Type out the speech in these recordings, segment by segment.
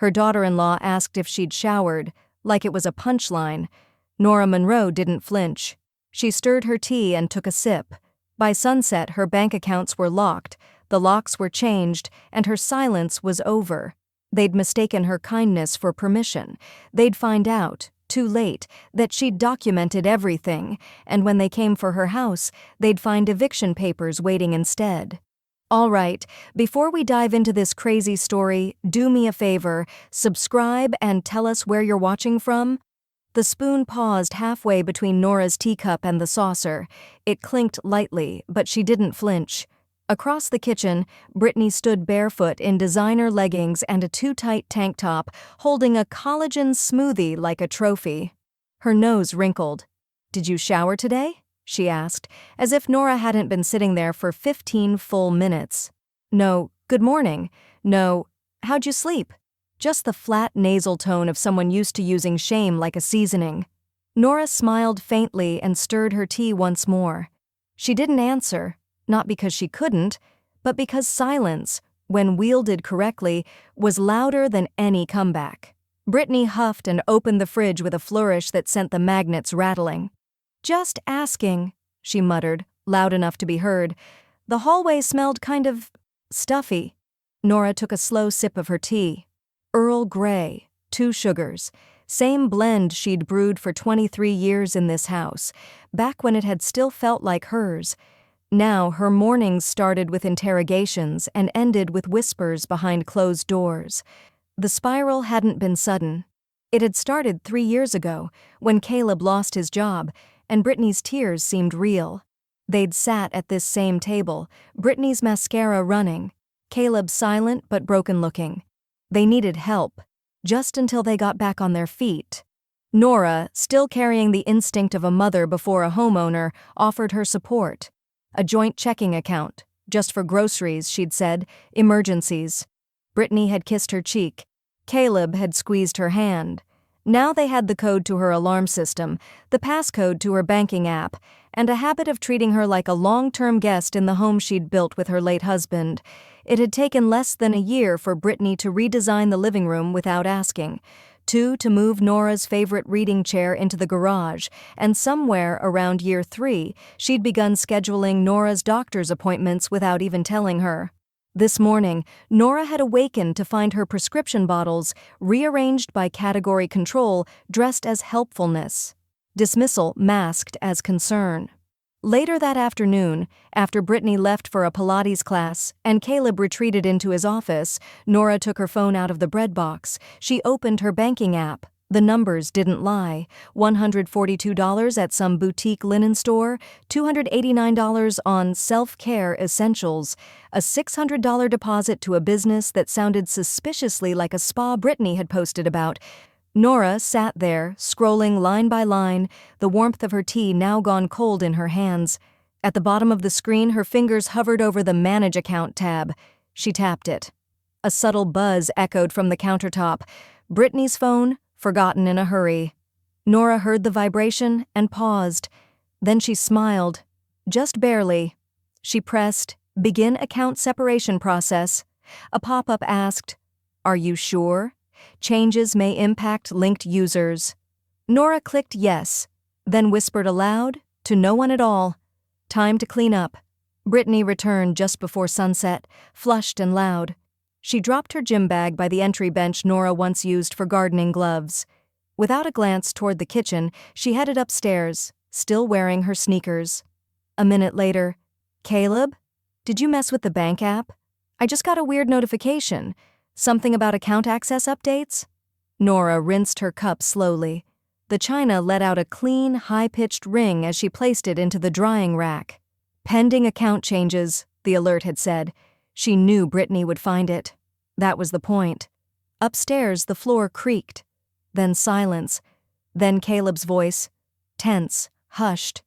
Her daughter-in-law asked if she'd showered, like it was a punchline. Nora Monroe didn't flinch. She stirred her tea and took a sip. By sunset, her bank accounts were locked, the locks were changed, and her silence was over. They'd mistaken her kindness for permission. They'd find out, too late, that she'd documented everything, and when they came for her house, they'd find eviction papers waiting instead. All right, before we dive into this crazy story, do me a favor, subscribe and tell us where you're watching from. The spoon paused halfway between Nora's teacup and the saucer. It clinked lightly, but she didn't flinch. Across the kitchen, Brittany stood barefoot in designer leggings and a too-tight tank top, holding a collagen smoothie like a trophy. Her nose wrinkled. "Did you shower today?" she asked, as if Nora hadn't been sitting there for 15 full minutes. "No, good morning. No, how'd you sleep?" Just the flat nasal tone of someone used to using shame like a seasoning. Nora smiled faintly and stirred her tea once more. She didn't answer, not because she couldn't, but because silence, when wielded correctly, was louder than any comeback. Brittany huffed and opened the fridge with a flourish that sent the magnets rattling. "Just asking," she muttered, loud enough to be heard. "The hallway smelled kind of stuffy." Nora took a slow sip of her tea. Earl Grey, 2 sugars, same blend she'd brewed for 23 years in this house, back when it had still felt like hers. Now her mornings started with interrogations and ended with whispers behind closed doors. The spiral hadn't been sudden. It had started 3 years ago, when Caleb lost his job, and Brittany's tears seemed real. They'd sat at this same table, Brittany's mascara running, Caleb silent but broken-looking. They needed help, just until they got back on their feet. Nora, still carrying the instinct of a mother before a homeowner, offered her support. A joint checking account, just for groceries, she'd said, emergencies. Brittany had kissed her cheek. Caleb had squeezed her hand. Now they had the code to her alarm system, the passcode to her banking app, and a habit of treating her like a long-term guest in the home she'd built with her late husband. It had taken less than a year for Brittany to redesign the living room without asking, 2 to move Nora's favorite reading chair into the garage, and somewhere around year 3, she'd begun scheduling Nora's doctor's appointments without even telling her. This morning, Nora had awakened to find her prescription bottles, rearranged by category control, dressed as helpfulness. Dismissal masked as concern. Later that afternoon, after Brittany left for a Pilates class and Caleb retreated into his office, Nora took her phone out of the bread box. She opened her banking app. The numbers didn't lie. $142 at some boutique linen store, $289 on self-care essentials, a $600 deposit to a business that sounded suspiciously like a spa Brittany had posted about. Nora sat there, scrolling line by line, the warmth of her tea now gone cold in her hands. At the bottom of the screen, her fingers hovered over the Manage Account tab. She tapped it. A subtle buzz echoed from the countertop. Brittany's phone, forgotten in a hurry. Nora heard the vibration and paused. Then she smiled. Just barely. She pressed, Begin Account Separation Process. A pop-up asked, Are you sure? Changes may impact linked users. Nora clicked yes, then whispered aloud, to no one at all. Time to clean up. Brittany returned just before sunset, flushed and loud. She dropped her gym bag by the entry bench Nora once used for gardening gloves. Without a glance toward the kitchen, she headed upstairs, still wearing her sneakers. A minute later, Caleb? Did you mess with the bank app? I just got a weird notification. Something about account access updates? Nora rinsed her cup slowly. The china let out a clean, high-pitched ring as she placed it into the drying rack. Pending account changes, the alert had said. She knew Brittany would find it. That was the point. Upstairs, the floor creaked. Then silence. Then Caleb's voice. Tense, hushed.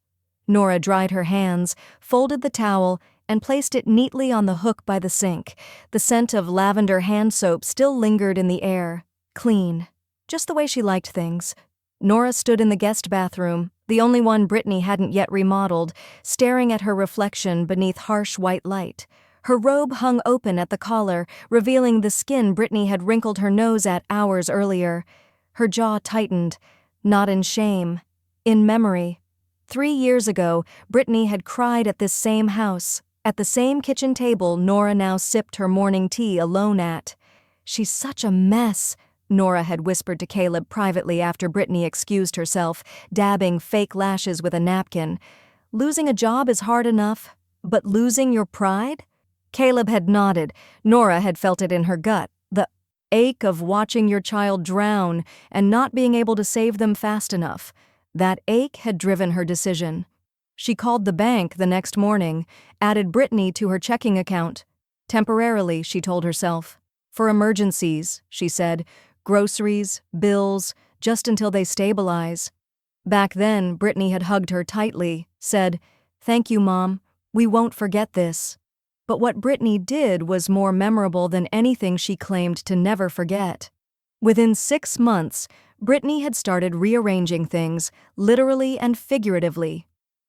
Nora dried her hands, folded the towel, and placed it neatly on the hook by the sink. The scent of lavender hand soap still lingered in the air. Clean. Just the way she liked things. Nora stood in the guest bathroom, the only one Brittany hadn't yet remodeled, staring at her reflection beneath harsh white light. Her robe hung open at the collar, revealing the skin Brittany had wrinkled her nose at hours earlier. Her jaw tightened, not in shame, in memory. 3 years ago, Brittany had cried at this same house, at the same kitchen table Nora now sipped her morning tea alone at. "She's such a mess," Nora had whispered to Caleb privately after Brittany excused herself, dabbing fake lashes with a napkin. "Losing a job is hard enough, but losing your pride?" Caleb had nodded. Nora had felt it in her gut, the ache of watching your child drown and not being able to save them fast enough. That ache had driven her decision. She called the bank the next morning, added Brittany to her checking account. Temporarily, she told herself. For emergencies, she said, groceries, bills, just until they stabilize. Back then, Brittany had hugged her tightly, said, "Thank you, Mom. We won't forget this." But what Brittany did was more memorable than anything she claimed to never forget. Within 6 months, Brittany had started rearranging things, literally and figuratively.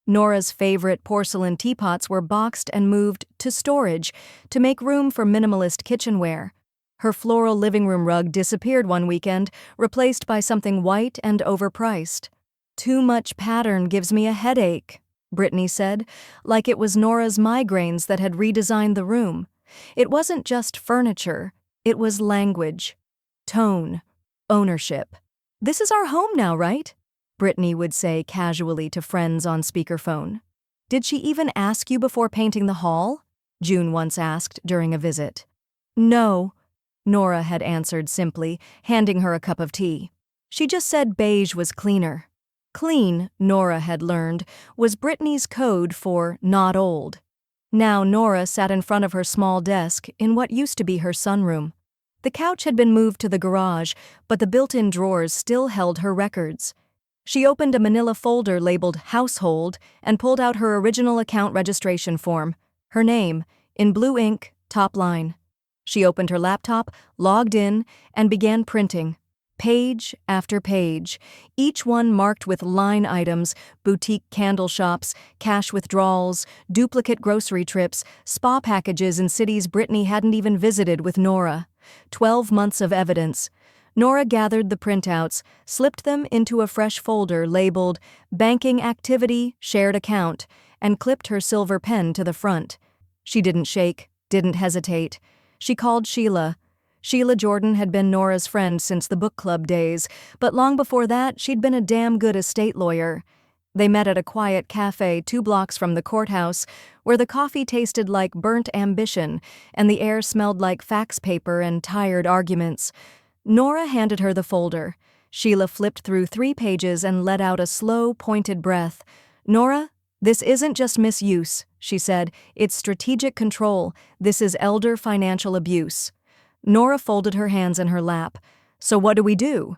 Nora's favorite porcelain teapots were boxed and moved to storage to make room for minimalist kitchenware. Her floral living room rug disappeared one weekend, replaced by something white and overpriced. "Too much pattern gives me a headache," Brittany said, like it was Nora's migraines that had redesigned the room. It wasn't just furniture, it was language, tone, ownership. "This is our home now, right?" Brittany would say casually to friends on speakerphone. "Did she even ask you before painting the hall?" June once asked during a visit. "No," Nora had answered simply, handing her a cup of tea. "She just said beige was cleaner." Clean, Nora had learned, was Brittany's code for not old. Now Nora sat in front of her small desk in what used to be her sunroom. The couch had been moved to the garage, but the built-in drawers still held her records. She opened a manila folder labeled Household and pulled out her original account registration form, her name, in blue ink, top line. She opened her laptop, logged in, and began printing. Page after page, each one marked with line items, boutique candle shops, cash withdrawals, duplicate grocery trips, spa packages in cities Brittany hadn't even visited with Nora. 12 months of evidence. Nora gathered the printouts, slipped them into a fresh folder labeled Banking Activity, Shared Account, and clipped her silver pen to the front. She didn't shake, didn't hesitate. She called Sheila. Sheila Jordan had been Nora's friend since the book club days, but long before that, she'd been a damn good estate lawyer. They met at a quiet cafe 2 blocks from the courthouse, where the coffee tasted like burnt ambition and the air smelled like fax paper and tired arguments. Nora handed her the folder. Sheila flipped through 3 pages and let out a slow, pointed breath. "Nora, this isn't just misuse," she said. "It's strategic control. This is elder financial abuse." Nora folded her hands in her lap. "So what do?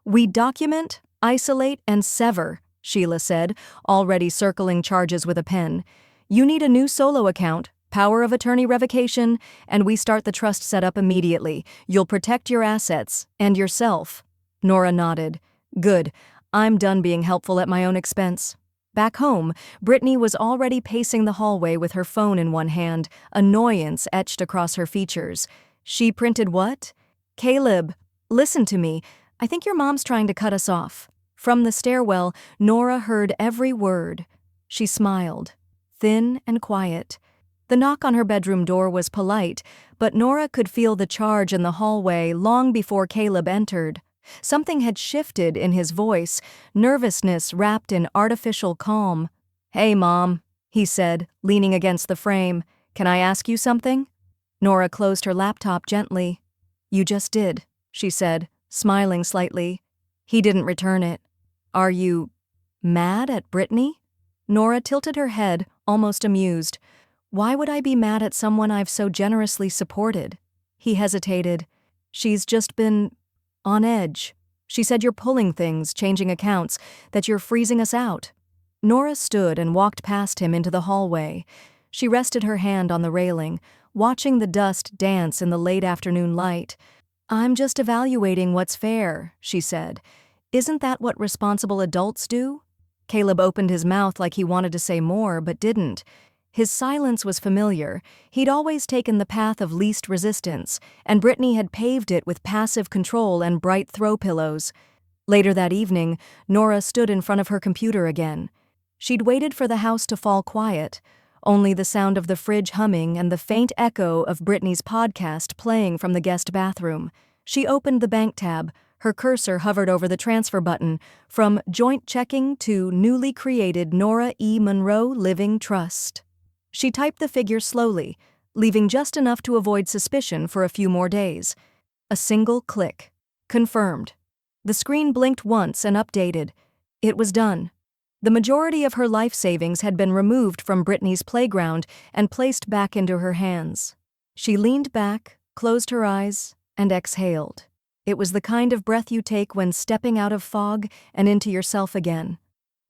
We document, isolate, and sever," Sheila said, already circling charges with a pen. "You need a new solo account, power of attorney revocation, and we start the trust setup immediately. You'll protect your assets, and yourself." Nora nodded. "Good. I'm done being helpful at my own expense." Back home, Brittany was already pacing the hallway with her phone in one hand, annoyance etched across her features. She printed what? "Caleb, listen to me. I think your mom's trying to cut us off." From the stairwell, Nora heard every word. She smiled, thin and quiet. The knock on her bedroom door was polite, but Nora could feel the charge in the hallway long before Caleb entered. Something had shifted in his voice, nervousness wrapped in artificial calm. "Hey, Mom," he said, leaning against the frame. "Can I ask you something?" Nora closed her laptop gently. "You just did," she said, smiling slightly. He didn't return it. "Are you mad at Brittany?" Nora tilted her head, almost amused. "Why would I be mad at someone I've so generously supported?" He hesitated. "She's just been on edge. She said you're pulling things, changing accounts, that you're freezing us out." Nora stood and walked past him into the hallway. She rested her hand on the railing, watching the dust dance in the late afternoon light. "I'm just evaluating what's fair," she said. "Isn't that what responsible adults do?" Caleb opened his mouth like he wanted to say more, but didn't. His silence was familiar. He'd always taken the path of least resistance, and Brittany had paved it with passive control and bright throw pillows. Later that evening, Nora stood in front of her computer again. She'd waited for the house to fall quiet, only the sound of the fridge humming and the faint echo of Brittany's podcast playing from the guest bathroom. She opened the bank tab. Her cursor hovered over the transfer button, from joint checking to newly created Nora E. Monroe Living Trust. She typed the figure slowly, leaving just enough to avoid suspicion for a few more days. A single click. Confirmed. The screen blinked once and updated. It was done. The majority of her life savings had been removed from Brittany's playground and placed back into her hands. She leaned back, closed her eyes, and exhaled. It was the kind of breath you take when stepping out of fog and into yourself again.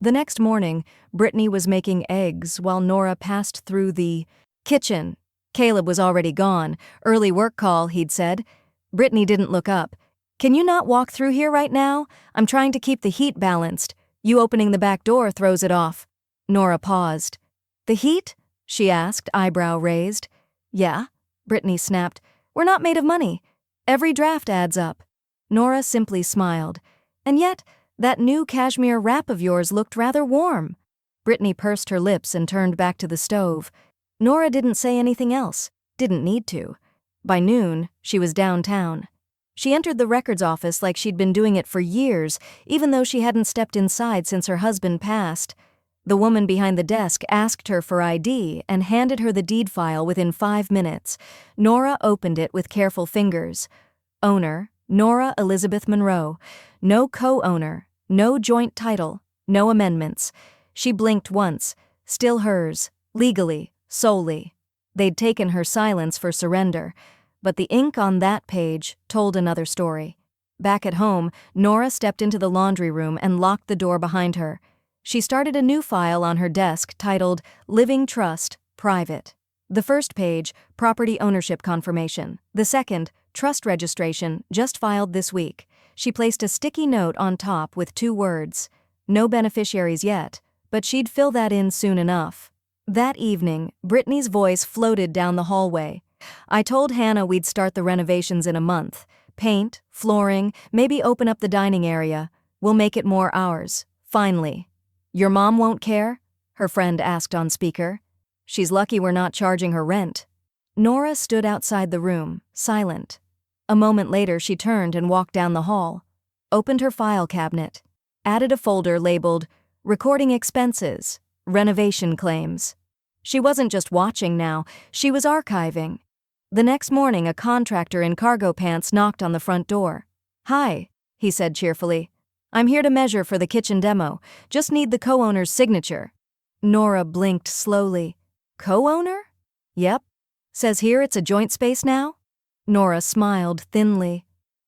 The next morning, Brittany was making eggs while Nora passed through the kitchen. Caleb was already gone. Early work call, he'd said. Brittany didn't look up. "Can you not walk through here right now? I'm trying to keep the heat balanced. You opening the back door throws it off." Nora paused. "The heat?" she asked, eyebrow raised. "Yeah," Brittany snapped. "We're not made of money. Every draft adds up." Nora simply smiled. "And yet, that new cashmere wrap of yours looked rather warm." Brittany pursed her lips and turned back to the stove. Nora didn't say anything else. Didn't need to. By noon, she was downtown. She entered the records office like she'd been doing it for years, even though she hadn't stepped inside since her husband passed. The woman behind the desk asked her for ID and handed her the deed file within 5 minutes. Nora opened it with careful fingers. Owner, Nora Elizabeth Monroe. No co-owner, no joint title, no amendments. She blinked once. Still hers, legally, solely. They'd taken her silence for surrender. But the ink on that page told another story. Back at home, Nora stepped into the laundry room and locked the door behind her. She started a new file on her desk titled Living Trust, Private. The first page, Property Ownership Confirmation. The second, Trust Registration, just filed this week. She placed a sticky note on top with 2 words. No beneficiaries yet, but she'd fill that in soon enough. That evening, Brittany's voice floated down the hallway. "I told Hannah we'd start the renovations in a month. Paint, flooring, maybe open up the dining area. We'll make it more ours. Finally." "Your mom won't care?" her friend asked on speaker. "She's lucky we're not charging her rent." Nora stood outside the room, silent. A moment later, she turned and walked down the hall. Opened her file cabinet. Added a folder labeled Recording Expenses, Renovation Claims. She wasn't just watching now, she was archiving. The next morning, a contractor in cargo pants knocked on the front door. "Hi," he said cheerfully. "I'm here to measure for the kitchen demo. Just need the co-owner's signature." Nora blinked slowly. "Co-owner?" "Yep. Says here it's a joint space now?" Nora smiled thinly.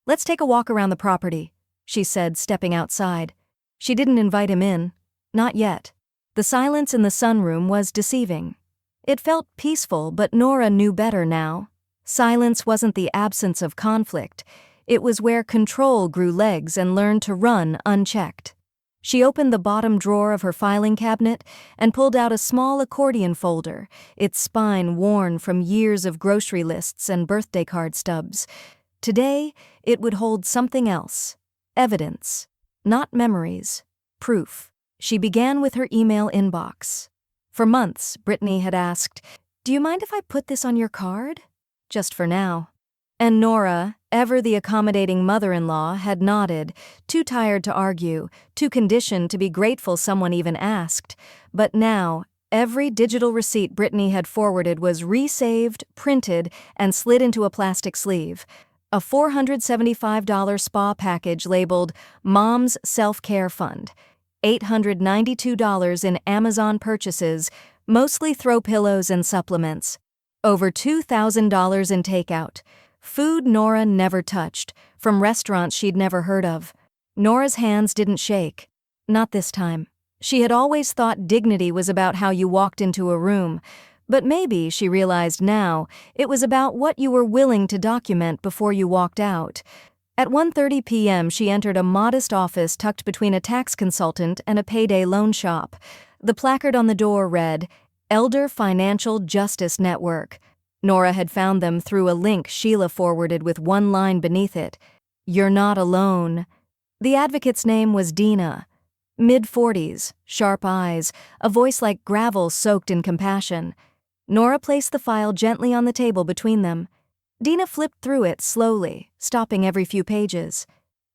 "Let's take a walk around the property," she said, stepping outside. She didn't invite him in. Not yet. The silence in the sunroom was deceiving. It felt peaceful, but Nora knew better now. Silence wasn't the absence of conflict. It was where control grew legs and learned to run unchecked. She opened the bottom drawer of her filing cabinet and pulled out a small accordion folder, its spine worn from years of grocery lists and birthday card stubs. Today, it would hold something else. Evidence. Not memories. Proof. She began with her email inbox. For months, Brittany had asked, "Do you mind if I put this on your card?" Just for now. And Nora, ever the accommodating mother-in-law, had nodded, too tired to argue, too conditioned to be grateful someone even asked. But now, every digital receipt Brittany had forwarded was resaved, printed, and slid into a plastic sleeve. A $475 spa package labeled Mom's Self-Care Fund. $892 in Amazon purchases, mostly throw pillows and supplements. Over $2,000 in takeout. Food Nora never touched, from restaurants she'd never heard of. Nora's hands didn't shake. Not this time. She had always thought dignity was about how you walked into a room, but maybe, she realized now, it was about what you were willing to document before you walked out. At 1:30 p.m., she entered a modest office tucked between a tax consultant and a payday loan shop. The placard on the door read, Elder Financial Justice Network. Nora had found them through a link Sheila forwarded with one line beneath it. "You're not alone." The advocate's name was Dina. Mid-40s, sharp eyes, a voice like gravel soaked in compassion. Nora placed the file gently on the table between them. Dina flipped through it slowly, stopping every few pages.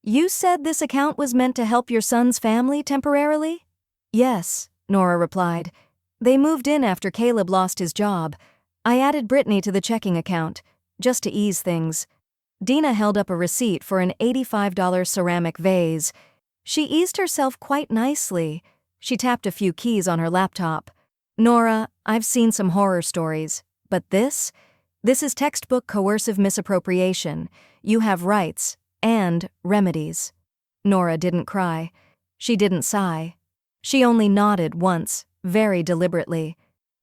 "You said this account was meant to help your son's family temporarily?" "Yes," Nora replied. "They moved in after Caleb lost his job. I added Brittany to the checking account, just to ease things." Dina held up a receipt for an $85 ceramic vase. She eased herself quite nicely. She tapped a few keys on her laptop. "Nora, I've seen some horror stories, but this is textbook coercive misappropriation. You have rights and remedies." Nora didn't cry. She didn't sigh. She only nodded once, very deliberately.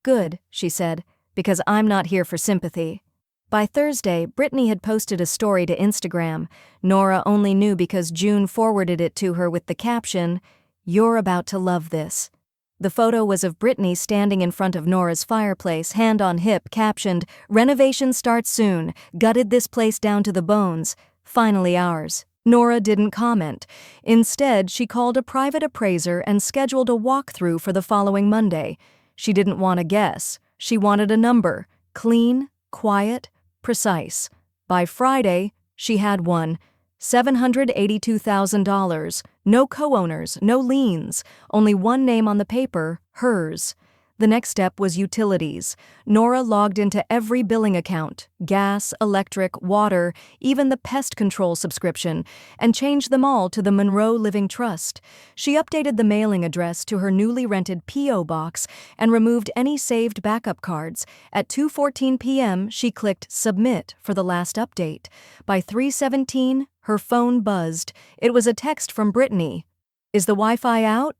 "Good," she said, "because I'm not here for sympathy." By Thursday, Brittany had posted a story to Instagram. Nora only knew because June forwarded it to her with the caption, "You're about to love this." The photo was of Brittany standing in front of Nora's fireplace, hand on hip, captioned, "Renovation starts soon. Gutted this place down to the bones. Finally ours." Nora didn't comment. Instead, she called a private appraiser and scheduled a walkthrough for the following Monday. She didn't want to guess. She wanted a number. Clean, quiet, precise. By Friday, she had one. $782,000. No co-owners, no liens. Only one name on the paper, hers. The next step was utilities. Nora logged into every billing account, gas, electric, water, even the pest control subscription, and changed them all to the Monroe Living Trust. She updated the mailing address to her newly rented P.O. box and removed any saved backup cards. At 2:14 p.m., she clicked Submit for the last update. By 3:17, her phone buzzed. It was a text from Brittany. "Is the Wi-Fi out?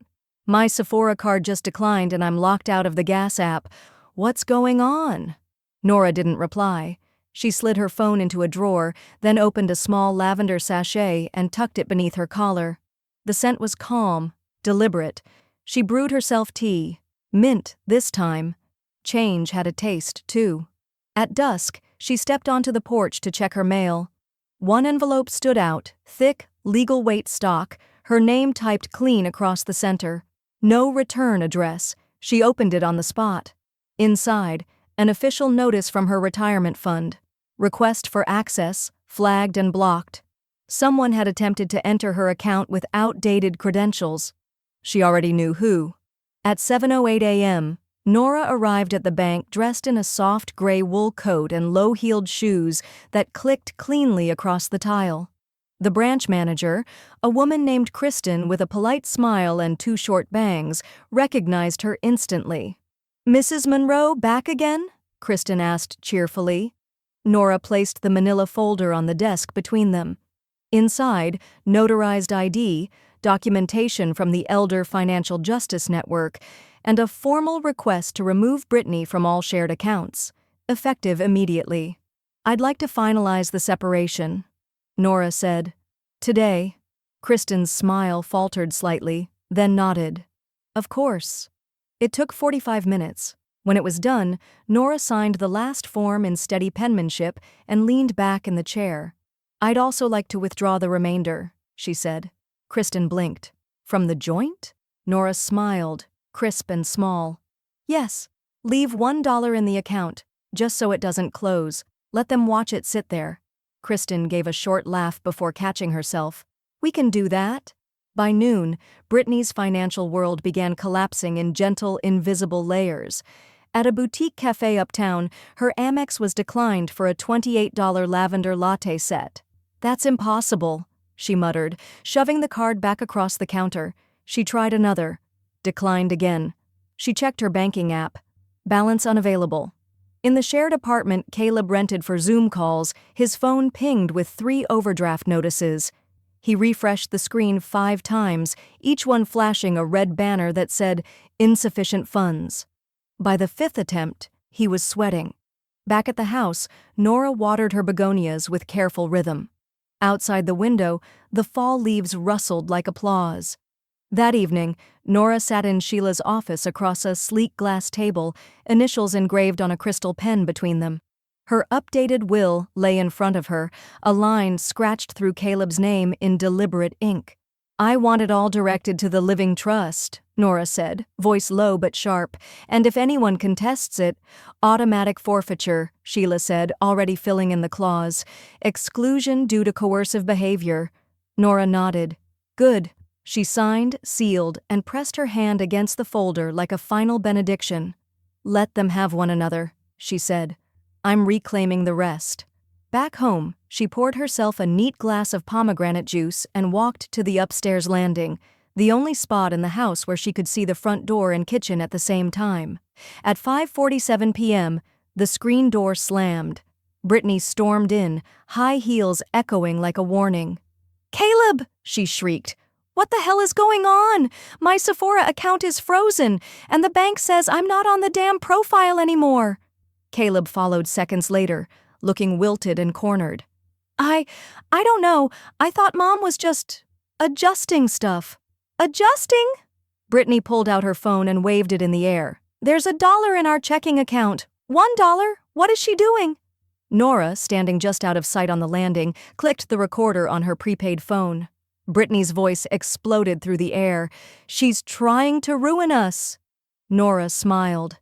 My Sephora card just declined and I'm locked out of the gas app. What's going on?" Nora didn't reply. She slid her phone into a drawer, then opened a small lavender sachet and tucked it beneath her collar. The scent was calm, deliberate. She brewed herself tea. Mint, this time. Change had a taste, too. At dusk, she stepped onto the porch to check her mail. One envelope stood out, thick, legal weight stock, her name typed clean across the center. No return address. She opened it on the spot. Inside, an official notice from her retirement fund. Request for access, flagged and blocked. Someone had attempted to enter her account with outdated credentials. She already knew who. At 7:08 a.m., Nora arrived at the bank dressed in a soft gray wool coat and low-heeled shoes that clicked cleanly across the tile. The branch manager, a woman named Kristen with a polite smile and two short bangs, recognized her instantly. "Mrs. Monroe back again?" Kristen asked cheerfully. Nora placed the manila folder on the desk between them. Inside, notarized ID, documentation from the Elder Financial Justice Network, and a formal request to remove Brittany from all shared accounts, effective immediately. "I'd like to finalize the separation," Nora said. "Today." Kristen's smile faltered slightly, then nodded. "Of course." It took 45 minutes. When it was done, Nora signed the last form in steady penmanship and leaned back in the chair. "I'd also like to withdraw the remainder," she said. Kristen blinked. "From the joint?" Nora smiled, crisp and small. "Yes. Leave $1 in the account, just so it doesn't close. Let them watch it sit there." Kristen gave a short laugh before catching herself. "We can do that." By noon, Brittany's financial world began collapsing in gentle, invisible layers. At a boutique cafe uptown, her Amex was declined for a $28 lavender latte set. "That's impossible," she muttered, shoving the card back across the counter. She tried another. Declined again. She checked her banking app. Balance unavailable. In the shared apartment Caleb rented for Zoom calls, his phone pinged with 3 overdraft notices. He refreshed the screen 5 times, each one flashing a red banner that said, "Insufficient funds." By the 5th attempt, he was sweating. Back at the house, Nora watered her begonias with careful rhythm. Outside the window, the fall leaves rustled like applause. That evening, Nora sat in Sheila's office across a sleek glass table, initials engraved on a crystal pen between them. Her updated will lay in front of her, a line scratched through Caleb's name in deliberate ink. "I want it all directed to the living trust," Nora said, voice low but sharp, "and if anyone contests it, automatic forfeiture," Sheila said, already filling in the clause. "Exclusion due to coercive behavior." Nora nodded. "Good." She signed, sealed, and pressed her hand against the folder like a final benediction. "Let them have one another," she said. "I'm reclaiming the rest." Back home, she poured herself a neat glass of pomegranate juice and walked to the upstairs landing, the only spot in the house where she could see the front door and kitchen at the same time. At 5:47 p.m., the screen door slammed. Brittany stormed in, high heels echoing like a warning. "Caleb!" she shrieked. "What the hell is going on? My Sephora account is frozen, and the bank says I'm not on the damn profile anymore." Caleb followed seconds later, looking wilted and cornered. I don't know. I thought Mom was just adjusting stuff." "Adjusting?" Brittany pulled out her phone and waved it in the air. "There's $1 in our checking account. $1? What is she doing?" Nora, standing just out of sight on the landing, clicked the recorder on her prepaid phone. Brittany's voice exploded through the air. "She's trying to ruin us." Nora smiled.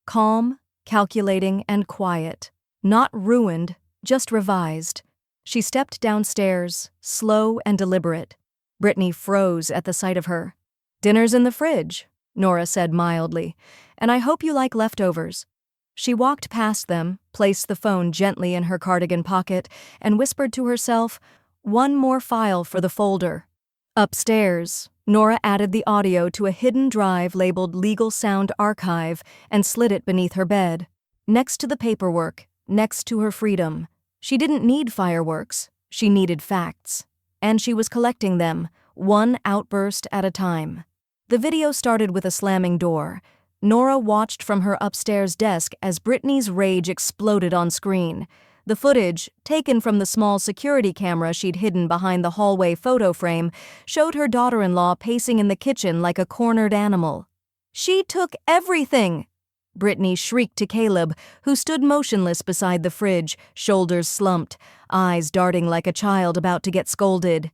Calm, calculating, and quiet. Not ruined, just revised. She stepped downstairs, slow and deliberate. Brittany froze at the sight of her. "Dinner's in the fridge," Nora said mildly, "and I hope you like leftovers." She walked past them, placed the phone gently in her cardigan pocket, and whispered to herself, "One more file for the folder." Upstairs, Nora added the audio to a hidden drive labeled Legal Sound Archive and slid it beneath her bed. Next to the paperwork, next to her freedom. She didn't need fireworks, she needed facts. And she was collecting them, one outburst at a time. The video started with a slamming door. Nora watched from her upstairs desk as Brittany's rage exploded on screen. The footage, taken from the small security camera she'd hidden behind the hallway photo frame, showed her daughter-in-law pacing in the kitchen like a cornered animal. "She took everything!" Brittany shrieked to Caleb, who stood motionless beside the fridge, shoulders slumped, eyes darting like a child about to get scolded.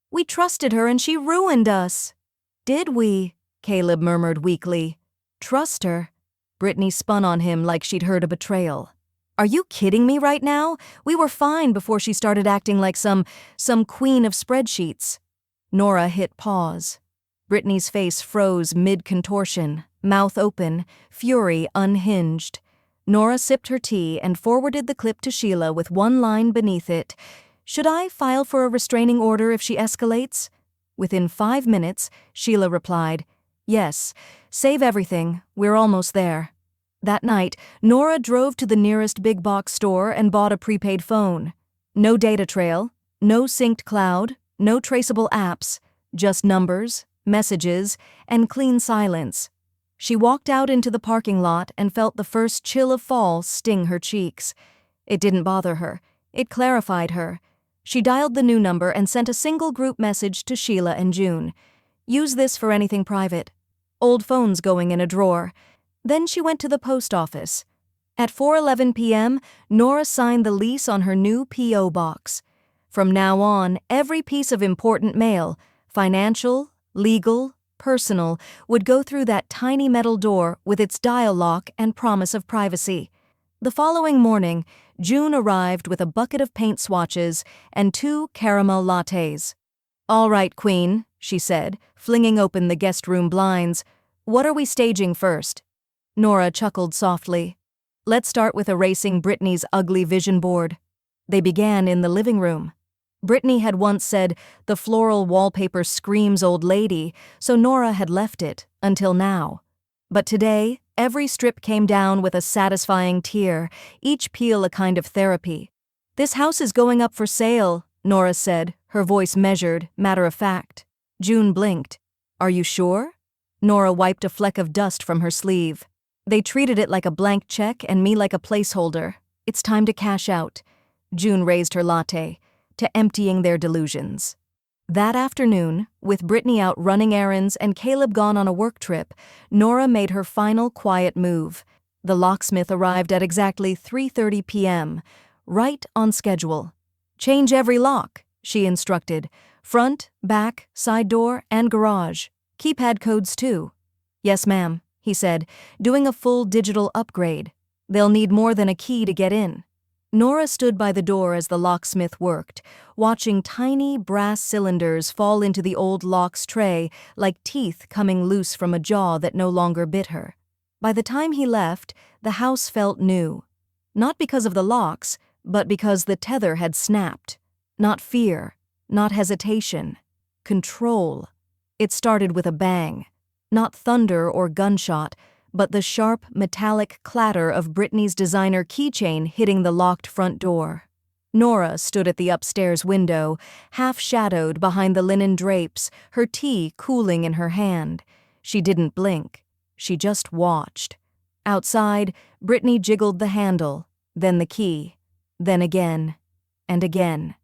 "We trusted her and she ruined us." "Did we?" Caleb murmured weakly. "Trust her?" Brittany spun on him like she'd heard a betrayal. "Are you kidding me right now? We were fine before she started acting like some queen of spreadsheets." Nora hit pause. Brittany's face froze mid-contortion, mouth open, fury unhinged. Nora sipped her tea and forwarded the clip to Sheila with one line beneath it. "Should I file for a restraining order if she escalates?" Within 5 minutes, Sheila replied, "Yes, save everything, we're almost there." That night, Nora drove to the nearest big box store and bought a prepaid phone. No data trail, no synced cloud, no traceable apps, just numbers, messages, and clean silence. She walked out into the parking lot and felt the first chill of fall sting her cheeks. It didn't bother her. It clarified her. She dialed the new number and sent a single group message to Sheila and June. "Use this for anything private." Old phones going in a drawer. Then she went to the post office. At 4:11 p.m., Nora signed the lease on her new P.O. box. From now on, every piece of important mail, financial, legal, personal, would go through that tiny metal door with its dial lock and promise of privacy. The following morning, June arrived with a bucket of paint swatches and 2 caramel lattes. "All right, Queen," she said, flinging open the guest room blinds. "What are we staging first?" Nora chuckled softly. "Let's start with erasing Brittany's ugly vision board." They began in the living room. Brittany had once said, "The floral wallpaper screams old lady," so Nora had left it, until now. But today, every strip came down with a satisfying tear, each peel a kind of therapy. "This house is going up for sale," Nora said, her voice measured, matter of fact. June blinked. "Are you sure?" Nora wiped a fleck of dust from her sleeve. "They treated it like a blank check and me like a placeholder. It's time to cash out." June raised her latte. "To emptying their delusions." That afternoon, with Brittany out running errands and Caleb gone on a work trip, Nora made her final quiet move. The locksmith arrived at exactly 3:30 p.m., right on schedule. "Change every lock," she instructed. "Front, back, side door, and garage. Keypad codes too." "Yes, ma'am," he said, doing a full digital upgrade. "They'll need more than a key to get in." Nora stood by the door as the locksmith worked, watching tiny brass cylinders fall into the old lock's tray like teeth coming loose from a jaw that no longer bit her. By the time he left, the house felt new. Not because of the locks, but because the tether had snapped. Not fear, not hesitation. Control. It started with a bang. Not thunder or gunshot, but the sharp, metallic clatter of Brittany's designer keychain hitting the locked front door. Nora stood at the upstairs window, half-shadowed behind the linen drapes, her tea cooling in her hand. She didn't blink. She just watched. Outside, Brittany jiggled the handle, then the key, then again, and again.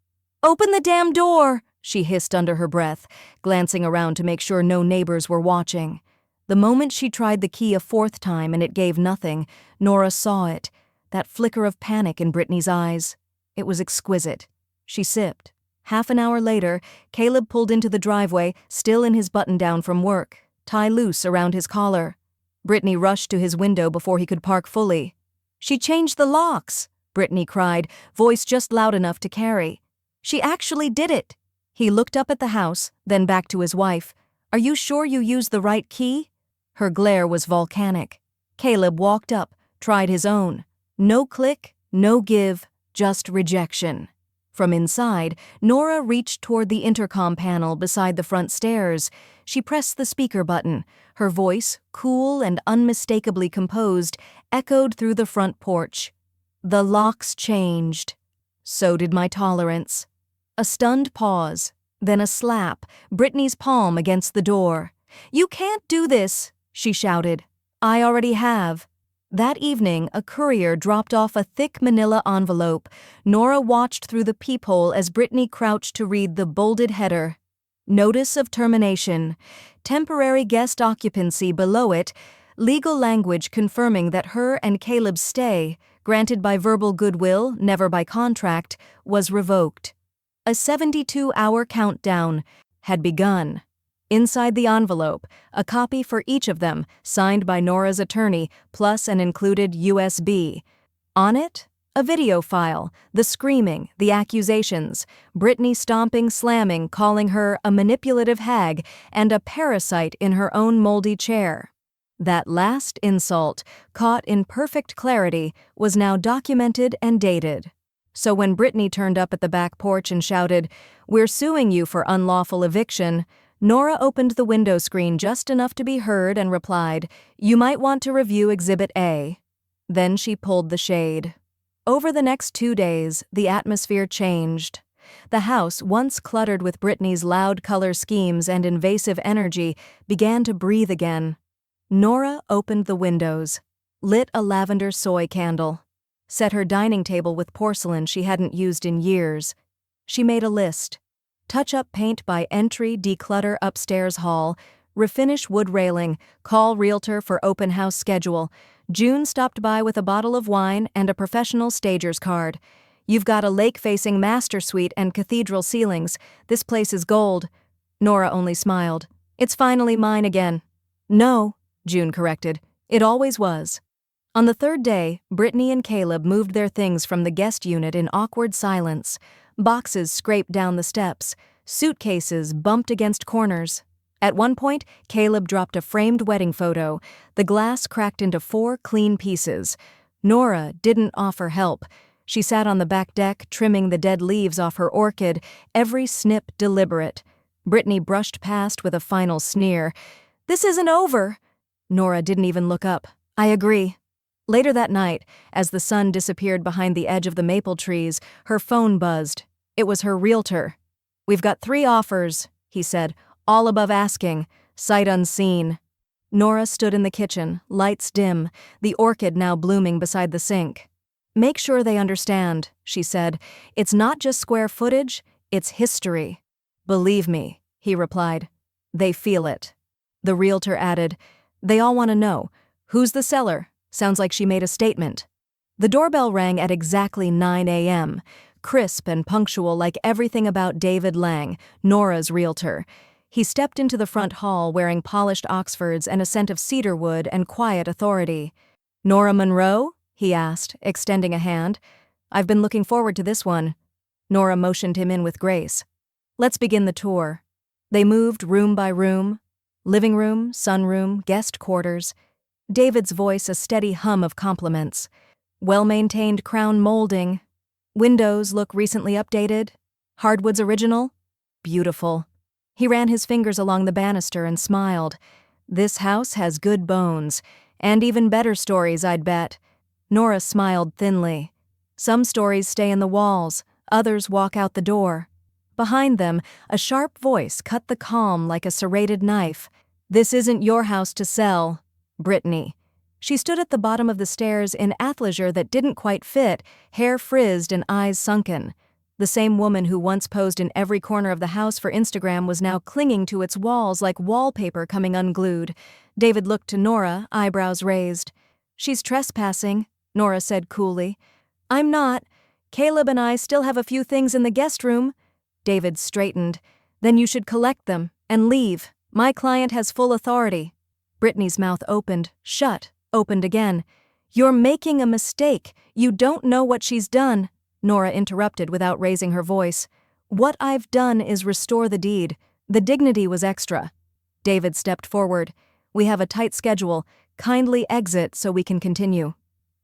"Open the damn door!" she hissed under her breath, glancing around to make sure no neighbors were watching. The moment she tried the key a fourth time and it gave nothing, Nora saw it, that flicker of panic in Brittany's eyes. It was exquisite. She sipped. Half an hour later, Caleb pulled into the driveway, still in his button-down from work, tie loose around his collar. Brittany rushed to his window before he could park fully. "She changed the locks!" Brittany cried, voice just loud enough to carry. "She actually did it!" He looked up at the house, then back to his wife. "Are you sure you used the right key?" Her glare was volcanic. Caleb walked up, tried his own. No click, no give, just rejection. From inside, Nora reached toward the intercom panel beside the front stairs. She pressed the speaker button. Her voice, cool and unmistakably composed, echoed through the front porch. "The locks changed. So did my tolerance." A stunned pause, then a slap, Brittany's palm against the door. "You can't do this," she shouted. "I already have." That evening, a courier dropped off a thick manila envelope. Nora watched through the peephole as Brittany crouched to read the bolded header. "Notice of termination. Temporary guest occupancy" below it, legal language confirming that her and Caleb's stay, granted by verbal goodwill, never by contract, was revoked. A 72-hour countdown had begun. Inside the envelope, a copy for each of them, signed by Nora's attorney, plus an included USB. On it, a video file, the screaming, the accusations, Brittany stomping, slamming, calling her a manipulative hag and a parasite in her own moldy chair. That last insult, caught in perfect clarity, was now documented and dated. So when Brittany turned up at the back porch and shouted, "We're suing you for unlawful eviction," Nora opened the window screen just enough to be heard and replied, "You might want to review Exhibit A." Then she pulled the shade. Over the next 2 days, the atmosphere changed. The house, once cluttered with Brittany's loud color schemes and invasive energy, began to breathe again. Nora opened the windows, lit a lavender soy candle, set her dining table with porcelain she hadn't used in years. She made a list. Touch-up paint by entry, declutter upstairs hall, refinish wood railing, call realtor for open house schedule. June stopped by with a bottle of wine and a professional stager's card. "You've got a lake-facing master suite and cathedral ceilings. This place is gold." Nora only smiled. "It's finally mine again." "No," June corrected. "It always was." On the third day, Brittany and Caleb moved their things from the guest unit in awkward silence. Boxes scraped down the steps. Suitcases bumped against corners. At one point, Caleb dropped a framed wedding photo. The glass cracked into 4 clean pieces. Nora didn't offer help. She sat on the back deck, trimming the dead leaves off her orchid, every snip deliberate. Brittany brushed past with a final sneer. "This isn't over." Nora didn't even look up. "I agree." Later that night, as the sun disappeared behind the edge of the maple trees, her phone buzzed. It was her realtor. "We've got 3 offers," he said, "all above asking, sight unseen." Nora stood in the kitchen, lights dim, the orchid now blooming beside the sink. "Make sure they understand," she said. "It's not just square footage, it's history." Believe me, he replied. They feel it. The realtor added, They all want to know. Who's the seller? Sounds like she made a statement. The doorbell rang at exactly 9 a.m., crisp and punctual like everything about David Lang, Nora's realtor. He stepped into the front hall wearing polished Oxfords and a scent of cedarwood and quiet authority. Nora Monroe? He asked, extending a hand. I've been looking forward to this one. Nora motioned him in with grace. Let's begin the tour. They moved room by room. Living room, sunroom, guest quarters. David's voice a steady hum of compliments. Well-maintained crown molding. Windows look recently updated. Hardwood's original. Beautiful. He ran his fingers along the banister and smiled. This house has good bones, and even better stories, I'd bet. Nora smiled thinly. Some stories stay in the walls, others walk out the door. Behind them, a sharp voice cut the calm like a serrated knife. This isn't your house to sell, Brittany. She stood at the bottom of the stairs in athleisure that didn't quite fit, hair frizzed and eyes sunken. The same woman who once posed in every corner of the house for Instagram was now clinging to its walls like wallpaper coming unglued. David looked to Nora, eyebrows raised. She's trespassing, Nora said coolly. I'm not. Caleb and I still have a few things in the guest room. David straightened. Then you should collect them and leave. My client has full authority. Brittany's mouth opened, shut, opened again. You're making a mistake. You don't know what she's done. Nora interrupted without raising her voice. What I've done is restore the deed. The dignity was extra. David stepped forward. We have a tight schedule. Kindly exit so we can continue.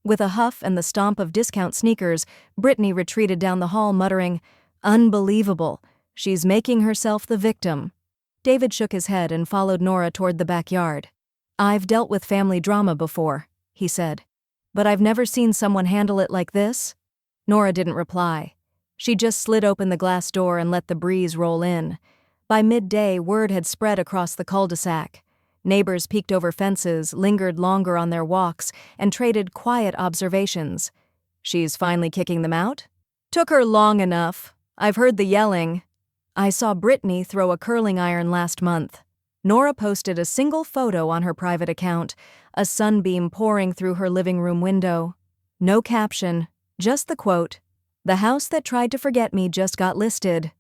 With a huff and the stomp of discount sneakers, Brittany retreated down the hall muttering, Unbelievable. She's making herself the victim. David shook his head and followed Nora toward the backyard. I've dealt with family drama before, he said. But I've never seen someone handle it like this. Nora didn't reply. She just slid open the glass door and let the breeze roll in. By midday, word had spread across the cul-de-sac. Neighbors peeked over fences, lingered longer on their walks, and traded quiet observations. She's finally kicking them out? Took her long enough. I've heard the yelling. I saw Brittany throw a curling iron last month. Nora posted a single photo on her private account, a sunbeam pouring through her living room window. No caption. Just the quote, "The house that tried to forget me just got listed."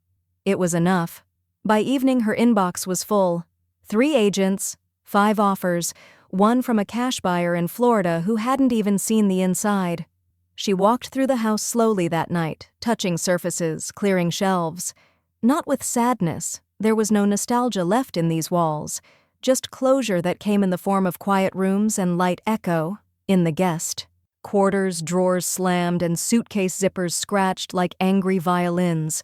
It was enough. By evening, her inbox was full. 3 agents, 5 offers, one from a cash buyer in Florida who hadn't even seen the inside. She walked through the house slowly that night, touching surfaces, clearing shelves. Not with sadness. There was no nostalgia left in these walls, just closure that came in the form of quiet rooms and light echo in the guest. Quarters, drawers slammed, and suitcase zippers scratched like angry violins.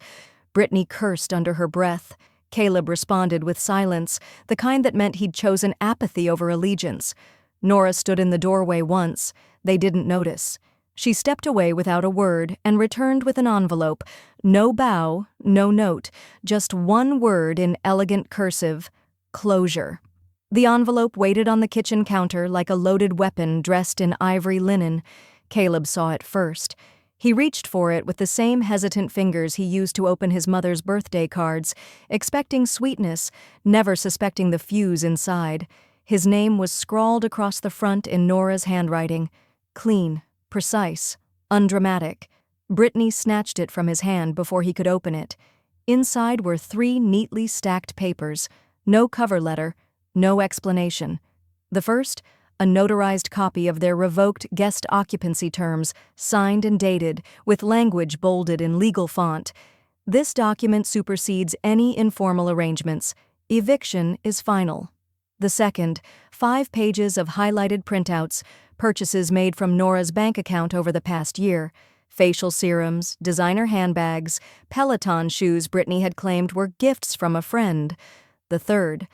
Brittany cursed under her breath. Caleb responded with silence, the kind that meant he'd chosen apathy over allegiance. Nora stood in the doorway once. They didn't notice. She stepped away without a word and returned with an envelope. No bow, no note, just one word in elegant cursive, closure. The envelope waited on the kitchen counter like a loaded weapon dressed in ivory linen. Caleb saw it first. He reached for it with the same hesitant fingers he used to open his mother's birthday cards, expecting sweetness, never suspecting the fuse inside. His name was scrawled across the front in Nora's handwriting. Clean, precise, undramatic. Brittany snatched it from his hand before he could open it. Inside were 3 neatly stacked papers, no cover letter, no explanation. The first, a notarized copy of their revoked guest occupancy terms, signed and dated, with language bolded in legal font. This document supersedes any informal arrangements. Eviction is final. The second, 5 pages of highlighted printouts, purchases made from Nora's bank account over the past year. Facial serums, designer handbags, Peloton shoes Brittany had claimed were gifts from a friend. The third,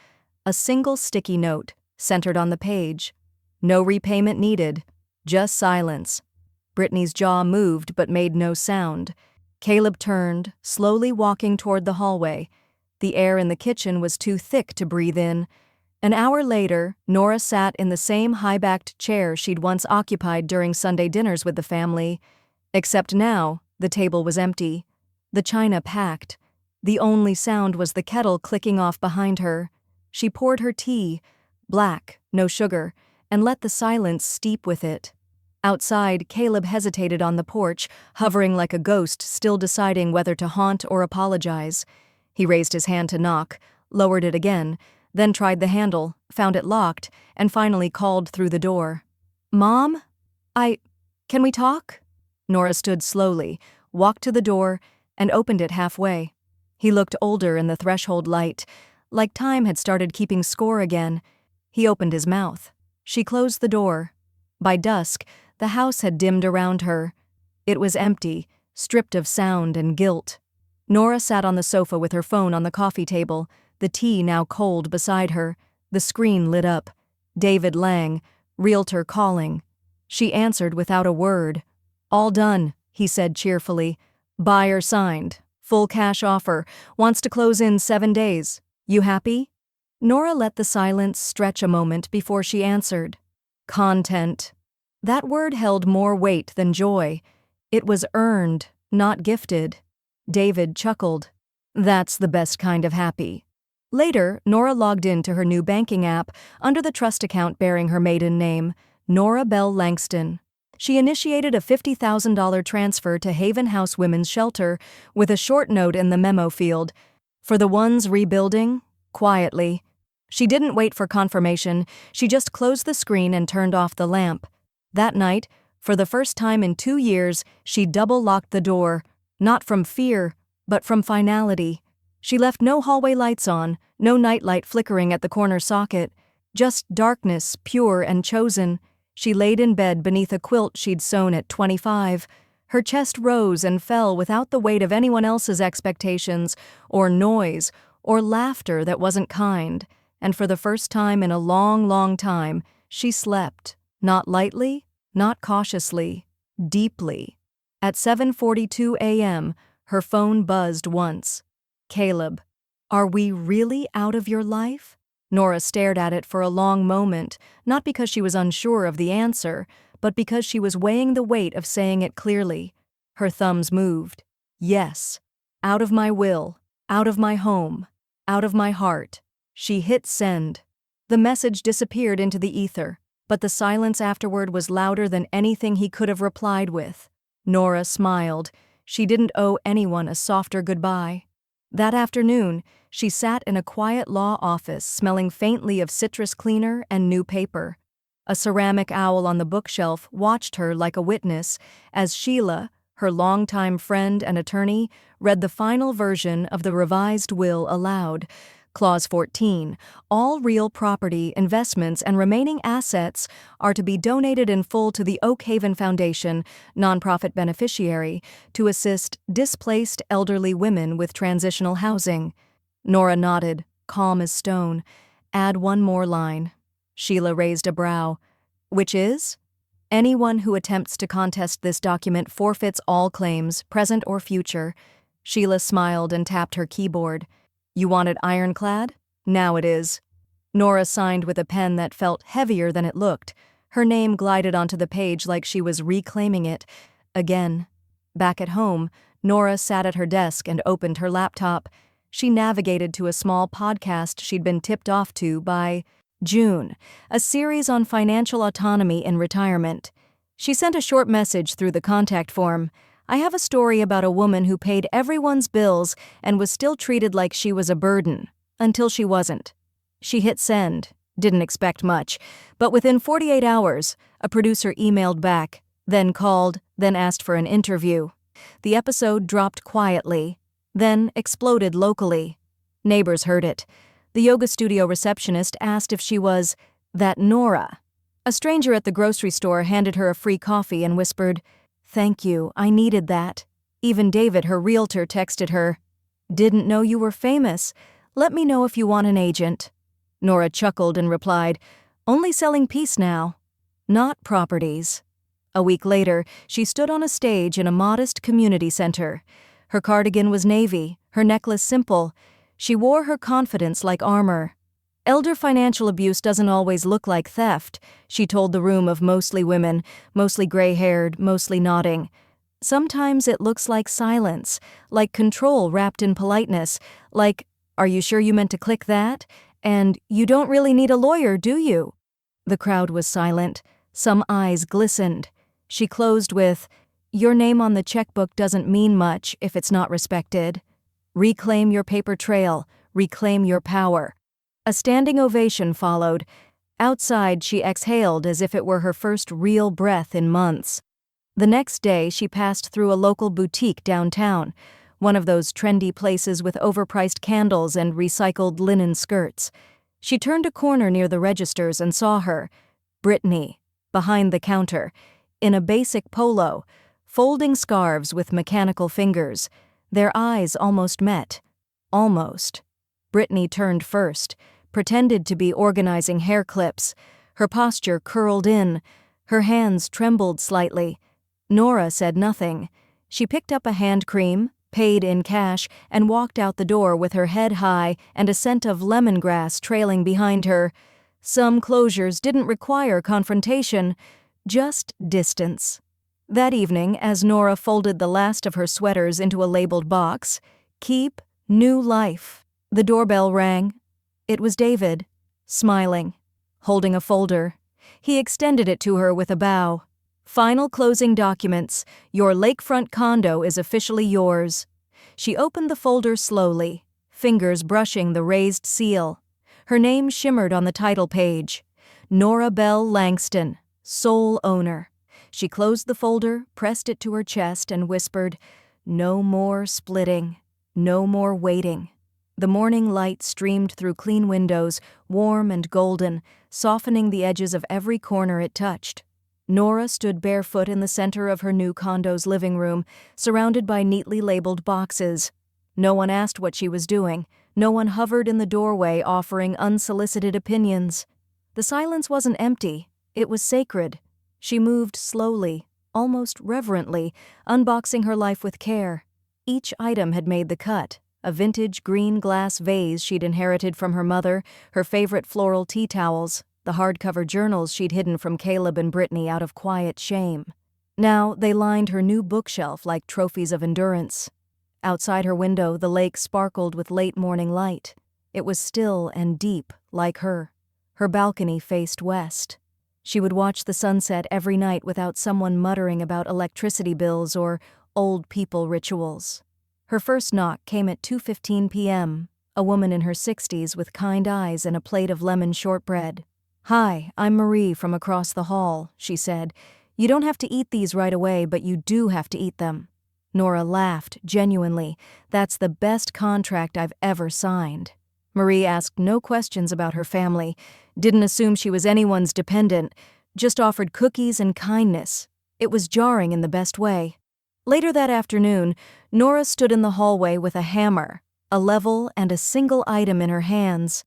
a single sticky note, centered on the page. No repayment needed, just silence. Brittany's jaw moved but made no sound. Caleb turned, slowly walking toward the hallway. The air in the kitchen was too thick to breathe in. An hour later, Nora sat in the same high-backed chair she'd once occupied during Sunday dinners with the family. Except now, the table was empty. The china packed. The only sound was the kettle clicking off behind her. She poured her tea, black, no sugar, and let the silence steep with it. Outside, Caleb hesitated on the porch, hovering like a ghost, still deciding whether to haunt or apologize. He raised his hand to knock, lowered it again, then tried the handle, found it locked, and finally called through the door. "Mom? Can we talk?" Nora stood slowly, walked to the door, and opened it halfway. He looked older in the threshold light, like time had started keeping score again. He opened his mouth. She closed the door. By dusk, the house had dimmed around her. It was empty, stripped of sound and guilt. Nora sat on the sofa with her phone on the coffee table, the tea now cold beside her. The screen lit up. David Lang, realtor calling. She answered without a word. "All done," he said cheerfully. "Buyer signed. Full cash offer. Wants to close in 7 days. You happy?" Nora let the silence stretch a moment before she answered. Content. That word held more weight than joy. It was earned, not gifted. David chuckled. "That's the best kind of happy." Later, Nora logged into her new banking app under the trust account bearing her maiden name, Nora Bell Langston. She initiated a $50,000 transfer to Haven House Women's Shelter with a short note in the memo field. "For the ones rebuilding, quietly." She didn't wait for confirmation, she just closed the screen and turned off the lamp. That night, for the first time in 2 years, she double-locked the door, not from fear, but from finality. She left no hallway lights on, no nightlight flickering at the corner socket, just darkness, pure and chosen. She laid in bed beneath a quilt she'd sewn at 25. Her chest rose and fell without the weight of anyone else's expectations, or noise, or laughter that wasn't kind. And for the first time in a long, long time, she slept. Not lightly, not cautiously, deeply. At 7:42 a.m., her phone buzzed once. "Caleb, are we really out of your life?" Nora stared at it for a long moment, not because she was unsure of the answer, but because she was weighing the weight of saying it clearly. Her thumbs moved. "Yes. Out of my will, out of my home, out of my heart." She hit send. The message disappeared into the ether, but the silence afterward was louder than anything he could have replied with. Nora smiled. She didn't owe anyone a softer goodbye. That afternoon, she sat in a quiet law office smelling faintly of citrus cleaner and new paper. A ceramic owl on the bookshelf watched her like a witness as Sheila, her longtime friend and attorney, read the final version of the revised will aloud. Clause 14, all real property, investments, and remaining assets are to be donated in full to the Oak Haven Foundation, nonprofit beneficiary, to assist displaced elderly women with transitional housing. Nora nodded, calm as stone. "Add one more line." Sheila raised a brow. "Which is? Anyone who attempts to contest this document forfeits all claims, present or future." Sheila smiled and tapped her keyboard. "You want it ironclad? Now it is." Nora signed with a pen that felt heavier than it looked. Her name glided onto the page like she was reclaiming it. Again. Back at home, Nora sat at her desk and opened her laptop. She navigated to a small podcast she'd been tipped off to by June, a series on financial autonomy in retirement. She sent a short message through the contact form. "I have a story about a woman who paid everyone's bills and was still treated like she was a burden, until she wasn't." She hit send, didn't expect much, but within 48 hours, a producer emailed back, then called, then asked for an interview. The episode dropped quietly, then exploded locally. Neighbors heard it. The yoga studio receptionist asked if she was that Nora. A stranger at the grocery store handed her a free coffee and whispered, "Thank you, I needed that." Even David, her realtor, texted her, "Didn't know you were famous. Let me know if you want an agent." Nora chuckled and replied, "Only selling peace now, not properties." A week later, she stood on a stage in a modest community center. Her cardigan was navy, her necklace simple. She wore her confidence like armor. "Elder financial abuse doesn't always look like theft," she told the room of mostly women, mostly gray-haired, mostly nodding. Sometimes it looks like silence, like control wrapped in politeness, like, "Are you sure you meant to click that?" And "You don't really need a lawyer, do you?" The crowd was silent. Some eyes glistened. She closed with, "Your name on the checkbook doesn't mean much if it's not respected. Reclaim your paper trail. Reclaim your power." A standing ovation followed. Outside, she exhaled as if it were her first real breath in months. The next day, she passed through a local boutique downtown, one of those trendy places with overpriced candles and recycled linen skirts. She turned a corner near the registers and saw her, Brittany, behind the counter, in a basic polo, folding scarves with mechanical fingers. Their eyes almost met. Almost. Brittany turned first, pretended to be organizing hair clips. Her posture curled in. Her hands trembled slightly. Nora said nothing. She picked up a hand cream, paid in cash, and walked out the door with her head high and a scent of lemongrass trailing behind her. Some closures didn't require confrontation, just distance. That evening, as Nora folded the last of her sweaters into a labeled box, "Keep New Life," the doorbell rang. It was David, smiling, holding a folder. He extended it to her with a bow. "Final closing documents. Your lakefront condo is officially yours." She opened the folder slowly, fingers brushing the raised seal. Her name shimmered on the title page. Nora Bell Langston, sole owner. She closed the folder, pressed it to her chest, and whispered, "No more splitting. No more waiting." The morning light streamed through clean windows, warm and golden, softening the edges of every corner it touched. Nora stood barefoot in the center of her new condo's living room, surrounded by neatly labeled boxes. No one asked what she was doing. No one hovered in the doorway offering unsolicited opinions. The silence wasn't empty. It was sacred. She moved slowly, almost reverently, unboxing her life with care. Each item had made the cut. A vintage green glass vase she'd inherited from her mother, her favorite floral tea towels, the hardcover journals she'd hidden from Caleb and Brittany out of quiet shame. Now they lined her new bookshelf like trophies of endurance. Outside her window, the lake sparkled with late morning light. It was still and deep, like her. Her balcony faced west. She would watch the sunset every night without someone muttering about electricity bills or old people rituals. Her first knock came at 2:15 p.m., a woman in her 60s with kind eyes and a plate of lemon shortbread. "Hi, I'm Marie from across the hall," she said. "You don't have to eat these right away, but you do have to eat them." Nora laughed, genuinely. "That's the best contract I've ever signed." Marie asked no questions about her family, didn't assume she was anyone's dependent, just offered cookies and kindness. It was jarring in the best way. Later that afternoon, Nora stood in the hallway with a hammer, a level, and a single item in her hands.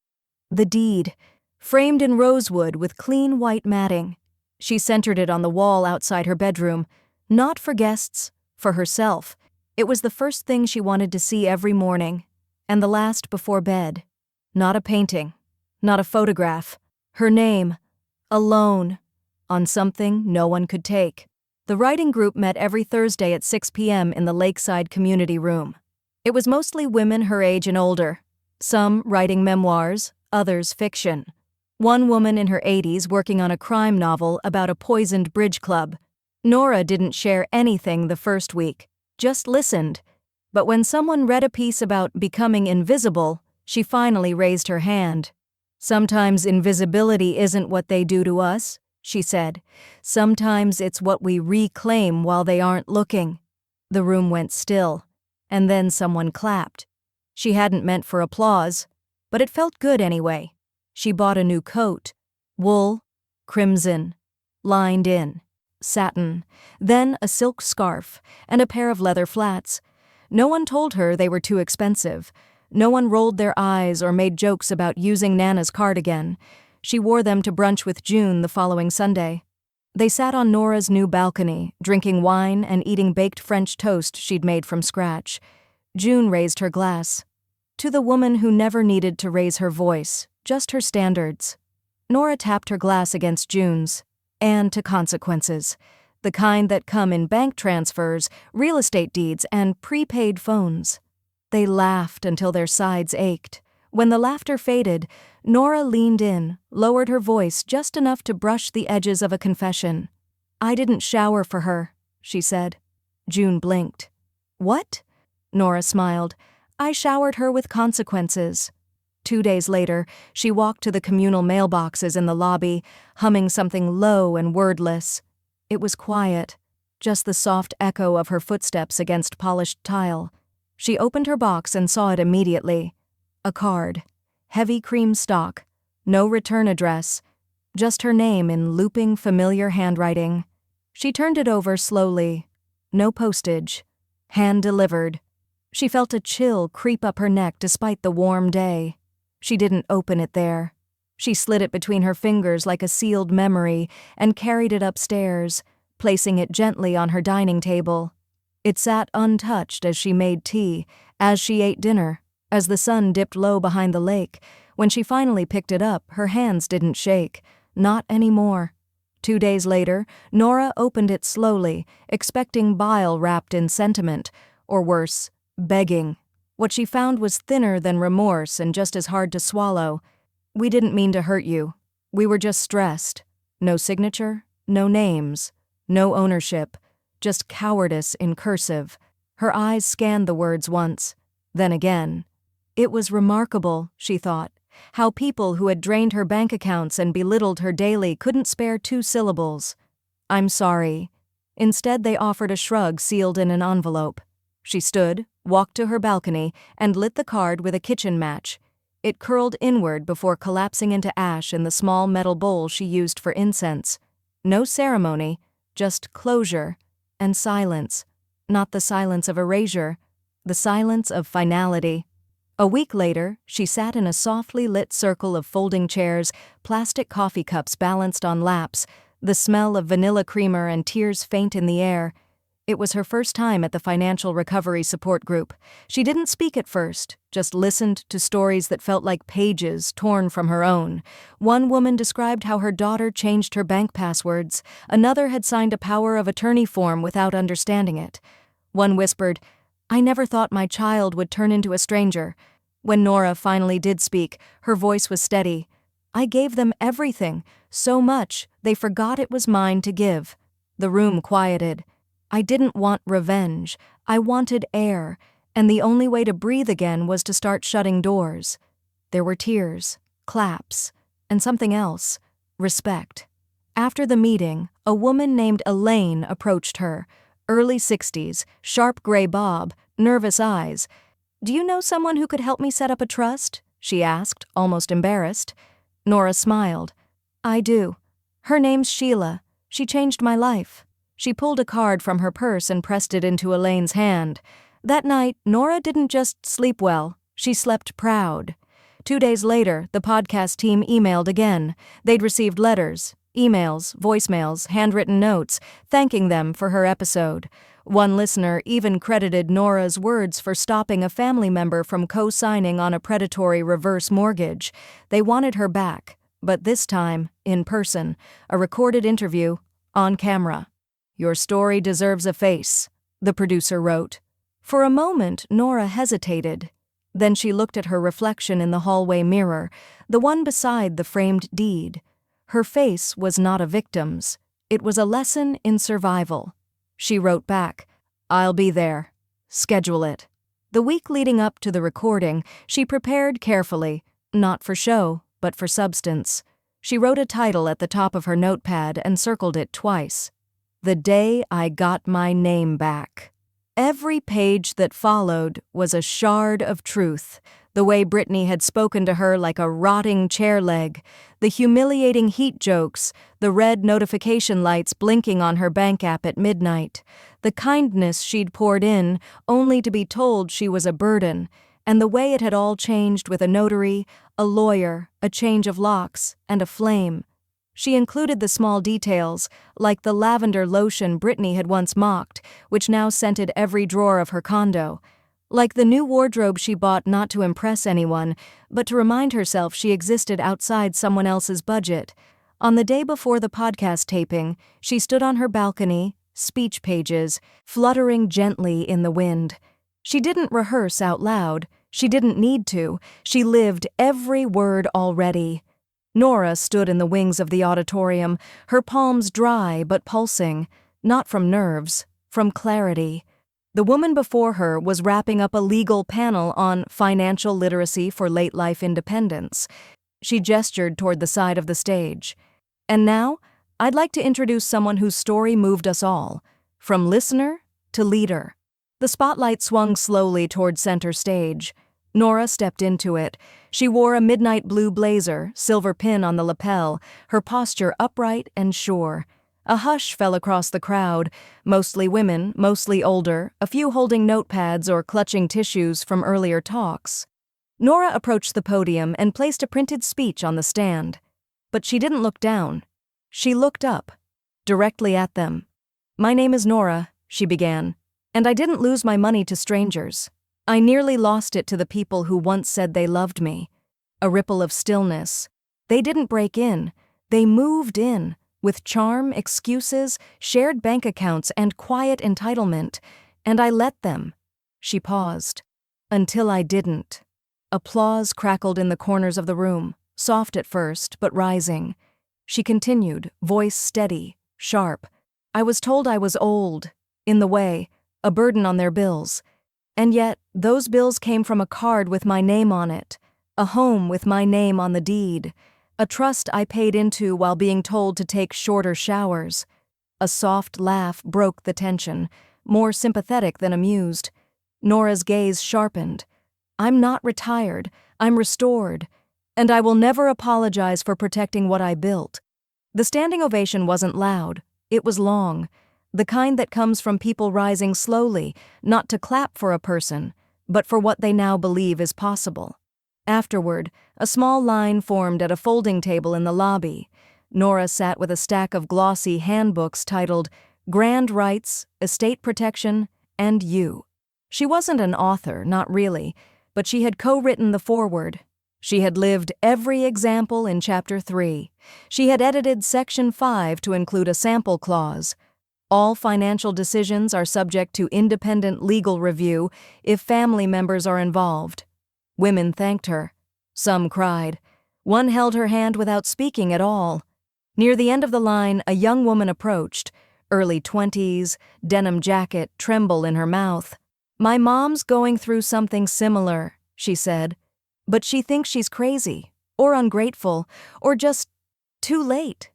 The deed, framed in rosewood with clean white matting. She centered it on the wall outside her bedroom, not for guests, for herself. It was the first thing she wanted to see every morning, and the last before bed. Not a painting, not a photograph. Her name, alone, on something no one could take. The writing group met every Thursday at 6 p.m. in the Lakeside Community Room. It was mostly women her age and older, some writing memoirs, others fiction. One woman in her 80s working on a crime novel about a poisoned bridge club. Nora didn't share anything the first week, just listened. But when someone read a piece about becoming invisible, she finally raised her hand. "Sometimes invisibility isn't what they do to us," she said. "Sometimes it's what we reclaim while they aren't looking." The room went still, and then someone clapped. She hadn't meant for applause, but it felt good anyway. She bought a new coat, wool, crimson, lined in, satin, then a silk scarf, and a pair of leather flats. No one told her they were too expensive. No one rolled their eyes or made jokes about using Nana's cardigan. She wore them to brunch with June the following Sunday. They sat on Nora's new balcony, drinking wine and eating baked French toast she'd made from scratch. June raised her glass. To the woman who never needed to raise her voice, just her standards. Nora tapped her glass against June's. "And to consequences." the kind that come in bank transfers, real estate deeds, and prepaid phones. They laughed until their sides ached. When the laughter faded, Nora leaned in, lowered her voice just enough to brush the edges of a confession. "I didn't shower for her," she said. June blinked. "What?" Nora smiled. "I showered her with consequences." 2 days later, she walked to the communal mailboxes in the lobby, humming something low and wordless. It was quiet, just the soft echo of her footsteps against polished tile. She opened her box and saw it immediately. A card. Heavy cream stock. No return address. Just her name in looping, familiar handwriting. She turned it over slowly. No postage. Hand-delivered. She felt a chill creep up her neck despite the warm day. She didn't open it there. She slid it between her fingers like a sealed memory and carried it upstairs, placing it gently on her dining table. It sat untouched as she made tea, as she ate dinner, as the sun dipped low behind the lake. When she finally picked it up, her hands didn't shake. Not anymore. 2 days later, Nora opened it slowly, expecting bile wrapped in sentiment, or worse, begging. What she found was thinner than remorse and just as hard to swallow. "We didn't mean to hurt you. We were just stressed." No signature, no names, no ownership, just cowardice in cursive. Her eyes scanned the words once, then again. It was remarkable, she thought, how people who had drained her bank accounts and belittled her daily couldn't spare 2 syllables. "I'm sorry." Instead, they offered a shrug sealed in an envelope. She stood, walked to her balcony, and lit the card with a kitchen match. It curled inward before collapsing into ash in the small metal bowl she used for incense. No ceremony, just closure and silence. Not the silence of erasure, the silence of finality. A week later, she sat in a softly lit circle of folding chairs, plastic coffee cups balanced on laps, the smell of vanilla creamer and tears faint in the air. It was her first time at the Financial Recovery Support Group. She didn't speak at first, just listened to stories that felt like pages torn from her own. One woman described how her daughter changed her bank passwords. Another had signed a power of attorney form without understanding it. One whispered, "I never thought my child would turn into a stranger." When Nora finally did speak, her voice was steady. "I gave them everything, so much, they forgot it was mine to give." The room quieted. "I didn't want revenge. I wanted air, and the only way to breathe again was to start shutting doors." There were tears, claps, and something else, respect. After the meeting, a woman named Elaine approached her, early 60s, sharp gray bob, nervous eyes. "Do you know someone who could help me set up a trust?" she asked, almost embarrassed. Nora smiled. "I do. Her name's Sheila. She changed my life." She pulled a card from her purse and pressed it into Elaine's hand. That night, Nora didn't just sleep well, she slept proud. 2 days later, the podcast team emailed again. They'd received letters, emails, voicemails, handwritten notes, thanking them for her episode. One listener even credited Nora's words for stopping a family member from co-signing on a predatory reverse mortgage. They wanted her back, but this time, in person, a recorded interview, on camera. "Your story deserves a face," the producer wrote. For a moment, Nora hesitated. Then she looked at her reflection in the hallway mirror, the one beside the framed deed. Her face was not a victim's. It was a lesson in survival. She wrote back, "I'll be there. Schedule it." The week leading up to the recording, she prepared carefully, not for show, but for substance. She wrote a title at the top of her notepad and circled it twice. "The Day I Got My Name Back." Every page that followed was a shard of truth. The way Brittany had spoken to her like a rotting chair leg, the humiliating heat jokes, the red notification lights blinking on her bank app at midnight, the kindness she'd poured in only to be told she was a burden, and the way it had all changed with a notary, a lawyer, a change of locks, and a flame. She included the small details, like the lavender lotion Brittany had once mocked, which now scented every drawer of her condo. Like the new wardrobe she bought not to impress anyone, but to remind herself she existed outside someone else's budget. On the day before the podcast taping, she stood on her balcony, speech pages, fluttering gently in the wind. She didn't rehearse out loud. She didn't need to. She lived every word already. Nora stood in the wings of the auditorium, her palms dry but pulsing, not from nerves, from clarity. The woman before her was wrapping up a legal panel on financial literacy for late-life independence. She gestured toward the side of the stage. And now, I'd like to introduce someone whose story moved us all, from listener to leader. The spotlight swung slowly toward center stage. Nora stepped into it. She wore a midnight blue blazer, silver pin on the lapel, her posture upright and sure. A hush fell across the crowd, mostly women, mostly older, a few holding notepads or clutching tissues from earlier talks. Nora approached the podium and placed a printed speech on the stand. But she didn't look down. She looked up, directly at them. "My name is Nora," she began, "and I didn't lose my money to strangers. I nearly lost it to the people who once said they loved me." A ripple of stillness. They didn't break in. They moved in, with charm, excuses, shared bank accounts, and quiet entitlement. And I let them. She paused. Until I didn't. Applause crackled in the corners of the room, soft at first, but rising. She continued, voice steady, sharp. "I was told I was old, in the way, a burden on their bills. And yet, those bills came from a card with my name on it, a home with my name on the deed, a trust I paid into while being told to take shorter showers." A soft laugh broke the tension, more sympathetic than amused. Nora's gaze sharpened. "I'm not retired, I'm restored, and I will never apologize for protecting what I built." The standing ovation wasn't loud, it was long. The kind that comes from people rising slowly, not to clap for a person, but for what they now believe is possible. Afterward, a small line formed at a folding table in the lobby. Nora sat with a stack of glossy handbooks titled Grand Rights, Estate Protection, and You. She wasn't an author, not really, but she had co-written the foreword. She had lived every example in Chapter 3. She had edited Section 5 to include a sample clause. All financial decisions are subject to independent legal review if family members are involved. Women thanked her. Some cried. One held her hand without speaking at all. Near the end of the line, a young woman approached, early 20s, denim jacket, tremble in her mouth. "My mom's going through something similar," she said. "But she thinks she's crazy, or ungrateful, or just too late."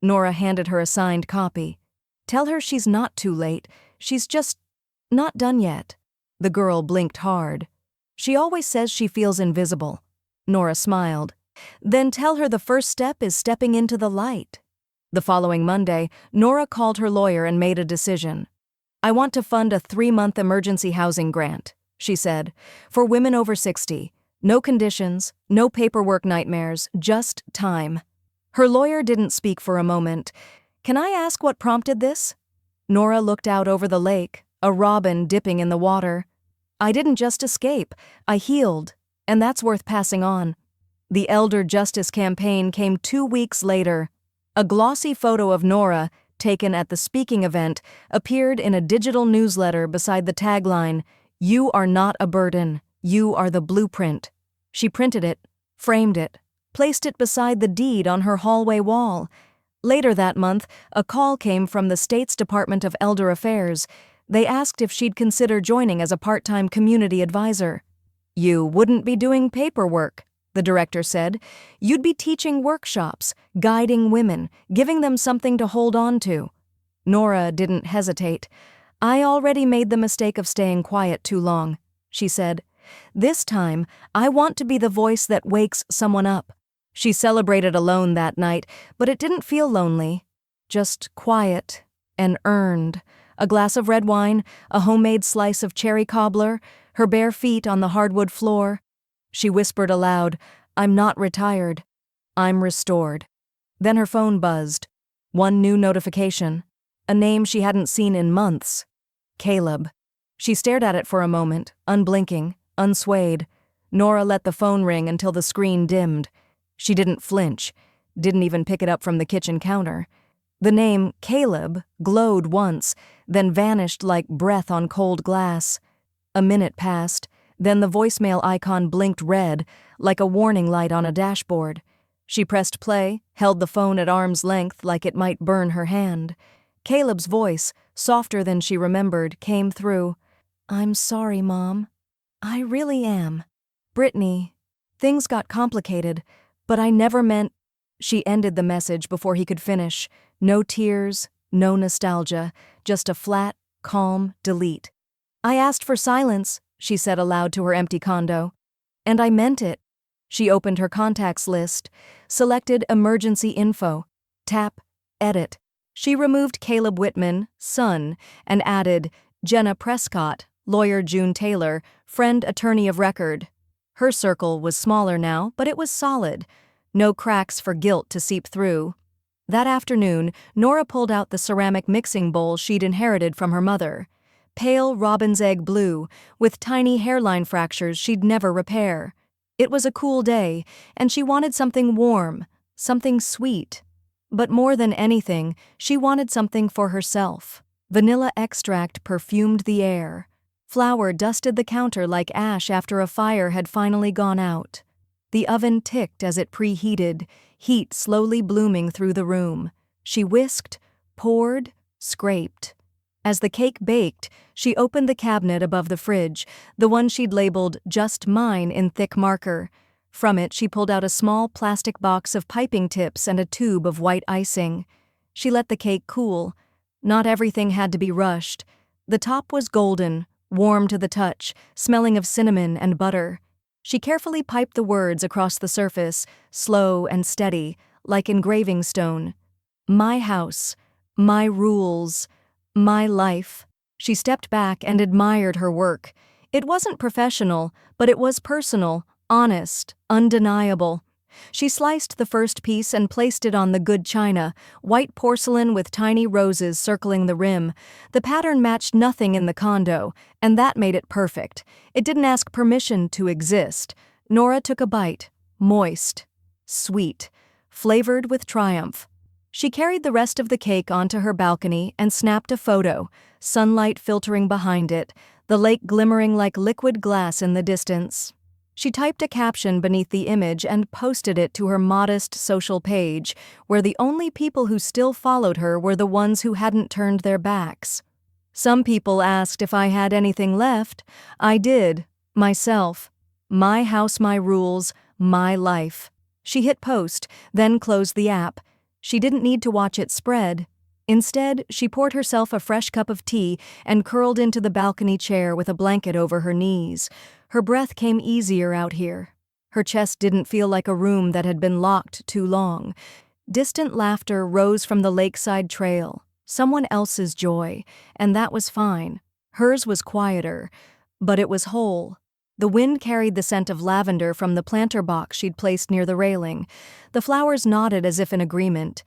Nora handed her a signed copy. "Tell her she's not too late, she's just not done yet." The girl blinked hard. "She always says she feels invisible." Nora smiled. "Then tell her the first step is stepping into the light." The following Monday, Nora called her lawyer and made a decision. "I want to fund a 3-month emergency housing grant," she said, "for women over 60. No conditions, no paperwork nightmares, just time." Her lawyer didn't speak for a moment. "Can I ask what prompted this?" Nora looked out over the lake, a robin dipping in the water. "I didn't just escape, I healed, and that's worth passing on." The Elder Justice campaign came 2 weeks later. A glossy photo of Nora, taken at the speaking event, appeared in a digital newsletter beside the tagline, "You are not a burden, you are the blueprint." She printed it, framed it, placed it beside the deed on her hallway wall. Later that month, a call came from the state's Department of Elder Affairs. They asked if she'd consider joining as a part-time community advisor. "You wouldn't be doing paperwork," the director said. "You'd be teaching workshops, guiding women, giving them something to hold on to." Nora didn't hesitate. "I already made the mistake of staying quiet too long," she said. "This time, I want to be the voice that wakes someone up." She celebrated alone that night, but it didn't feel lonely. Just quiet and earned. A glass of red wine, a homemade slice of cherry cobbler, her bare feet on the hardwood floor. She whispered aloud, "I'm not retired. I'm restored." Then her phone buzzed. One new notification. A name she hadn't seen in months. Caleb. She stared at it for a moment, unblinking, unswayed. Nora let the phone ring until the screen dimmed. She didn't flinch. didn't even pick it up from the kitchen counter. The name Caleb glowed once, then vanished like breath on cold glass. A minute passed, then the voicemail icon blinked red, like a warning light on a dashboard. She pressed play, held the phone at arm's length like it might burn her hand. Caleb's voice, softer than she remembered, came through. "I'm sorry, Mom. I really am. Brittany, things got complicated, but I never meant—" She ended the message before he could finish. No tears, no nostalgia, just a flat, calm delete. "I asked for silence," she said aloud to her empty condo. "And I meant it." She opened her contacts list, selected emergency info, tap, edit. She removed Caleb Whitman, son, and added Jenna Prescott, lawyer June Taylor, friend attorney of record. Her circle was smaller now, but it was solid. No cracks for guilt to seep through. That afternoon, Nora pulled out the ceramic mixing bowl she'd inherited from her mother. Pale robin's egg blue, with tiny hairline fractures she'd never repair. It was a cool day, and she wanted something warm, something sweet. But more than anything, she wanted something for herself. Vanilla extract perfumed the air. Flour dusted the counter like ash after a fire had finally gone out. The oven ticked as it preheated, heat slowly blooming through the room. She whisked, poured, scraped. As the cake baked, she opened the cabinet above the fridge, the one she'd labeled "Just Mine" in thick marker. From it, she pulled out a small plastic box of piping tips and a tube of white icing. She let the cake cool. Not everything had to be rushed. The top was golden, warm to the touch, smelling of cinnamon and butter. She carefully piped the words across the surface, slow and steady, like engraving stone. "My house, my rules, my life." She stepped back and admired her work. It wasn't professional, but it was personal, honest, undeniable. She sliced the first piece and placed it on the good china, white porcelain with tiny roses circling the rim. The pattern matched nothing in the condo, and that made it perfect. It didn't ask permission to exist. Nora took a bite, moist, sweet, flavored with triumph. She carried the rest of the cake onto her balcony and snapped a photo, sunlight filtering behind it, the lake glimmering like liquid glass in the distance. She typed a caption beneath the image and posted it to her modest social page, where the only people who still followed her were the ones who hadn't turned their backs. Some people asked if I had anything left. I did. Myself. My house, my rules, my life. She hit post, then closed the app. She didn't need to watch it spread. Instead, she poured herself a fresh cup of tea and curled into the balcony chair with a blanket over her knees. Her breath came easier out here. Her chest didn't feel like a room that had been locked too long. Distant laughter rose from the lakeside trail, someone else's joy, and that was fine. Hers was quieter, but it was whole. The wind carried the scent of lavender from the planter box she'd placed near the railing. The flowers nodded as if in agreement.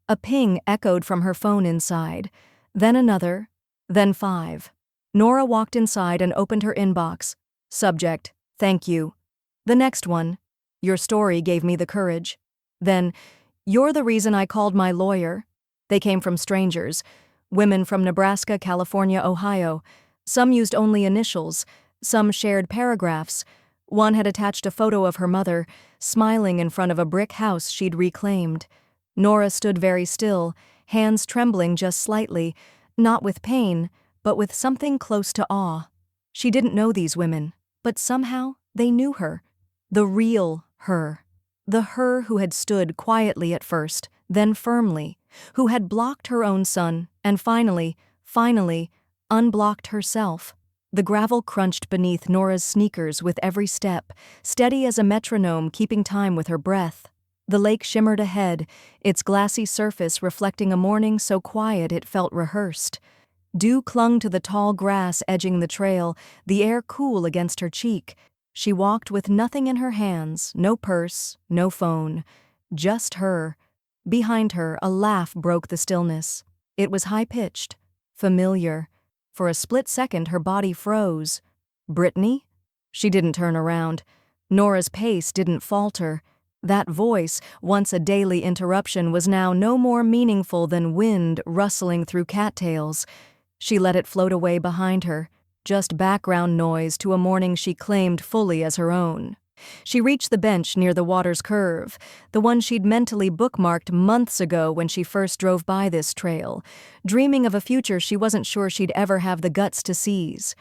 A ping echoed from her phone inside. Then another, then 5. Nora walked inside and opened her inbox. Subject, "Thank you." The next one, "Your story gave me the courage." Then, "You're the reason I called my lawyer." They came from strangers, women from Nebraska, California, Ohio. Some used only initials, some shared paragraphs. One had attached a photo of her mother, smiling in front of a brick house she'd reclaimed. Nora stood very still, hands trembling just slightly, not with pain, but with something close to awe. She didn't know these women, but somehow they knew her. The real her. The her who had stood quietly at first, then firmly, who had blocked her own son, and finally, unblocked herself. The gravel crunched beneath Nora's sneakers with every step, steady as a metronome keeping time with her breath. The lake shimmered ahead, its glassy surface reflecting a morning so quiet it felt rehearsed. Dew clung to the tall grass edging the trail, the air cool against her cheek. She walked with nothing in her hands, no purse, no phone. Just her. Behind her, a laugh broke the stillness. It was high-pitched, familiar. For a split second, her body froze. Brittany? She didn't turn around. Nora's pace didn't falter. That voice, once a daily interruption, was now no more meaningful than wind rustling through cattails. She let it float away behind her, just background noise to a morning she claimed fully as her own. She reached the bench near the water's curve, the one she'd mentally bookmarked months ago when she first drove by this trail, dreaming of a future she wasn't sure she'd ever have the guts to seize.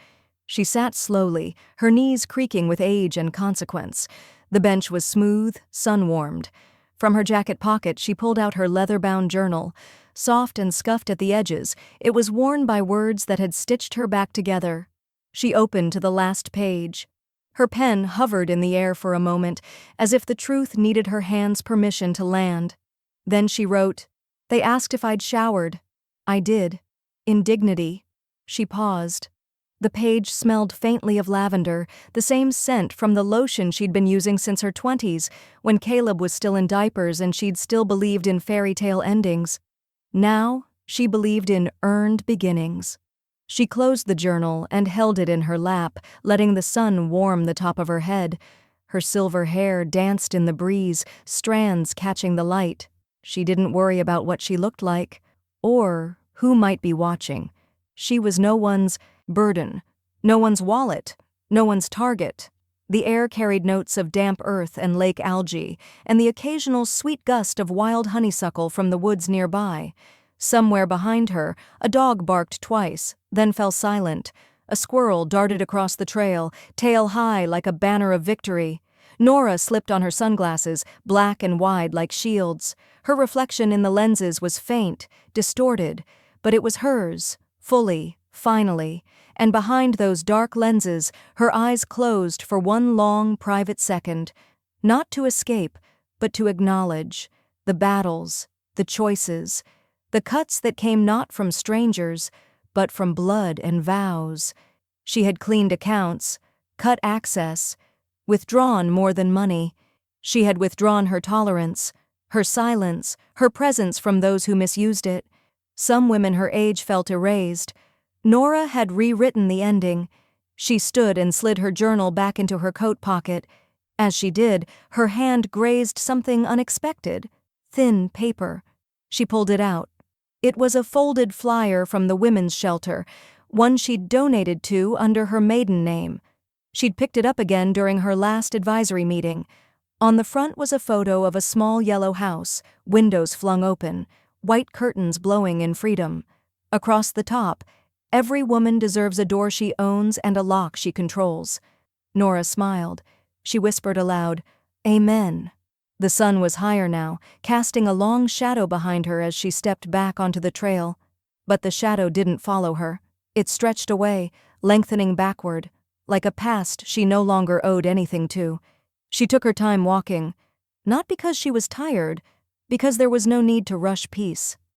She sat slowly, her knees creaking with age and consequence. The bench was smooth, sun-warmed. From her jacket pocket she pulled out her leather-bound journal. Soft and scuffed at the edges, it was worn by words that had stitched her back together. She opened to the last page. Her pen hovered in the air for a moment, as if the truth needed her hand's permission to land. Then she wrote, "They asked if I'd showered. I did. Indignity." She paused. The page smelled faintly of lavender, the same scent from the lotion she'd been using since her 20s, when Caleb was still in diapers and she'd still believed in fairy tale endings. Now, she believed in earned beginnings. She closed the journal and held it in her lap, letting the sun warm the top of her head. Her silver hair danced in the breeze, strands catching the light. She didn't worry about what she looked like, or who might be watching. She was no one's burden, no one's wallet, no one's target. The air carried notes of damp earth and lake algae, and the occasional sweet gust of wild honeysuckle from the woods nearby. Somewhere behind her, a dog barked twice, then fell silent. A squirrel darted across the trail, tail high like a banner of victory. Nora slipped on her sunglasses, black and wide like shields. Her reflection in the lenses was faint, distorted, but it was hers, fully, finally. And behind those dark lenses, her eyes closed for one long, private second, not to escape, but to acknowledge the battles, the choices, the cuts that came not from strangers, but from blood and vows. She had cleaned accounts, cut access, withdrawn more than money. She had withdrawn her tolerance, her silence, her presence from those who misused it. Some women her age felt erased. Nora had rewritten the ending. She stood and slid her journal back into her coat pocket. As she did, her hand grazed something unexpected, thin paper. She pulled it out. It was a folded flyer from the women's shelter, one she'd donated to under her maiden name. She'd picked it up again during her last advisory meeting. On the front was a photo of a small yellow house, windows flung open, white curtains blowing in freedom. Across the top, "Every woman deserves a door she owns and a lock she controls." Nora smiled. She whispered aloud, "Amen." The sun was higher now, casting a long shadow behind her as she stepped back onto the trail. But the shadow didn't follow her. It stretched away, lengthening backward, like a past she no longer owed anything to. She took her time walking, not because she was tired, because there was no need to rush peace.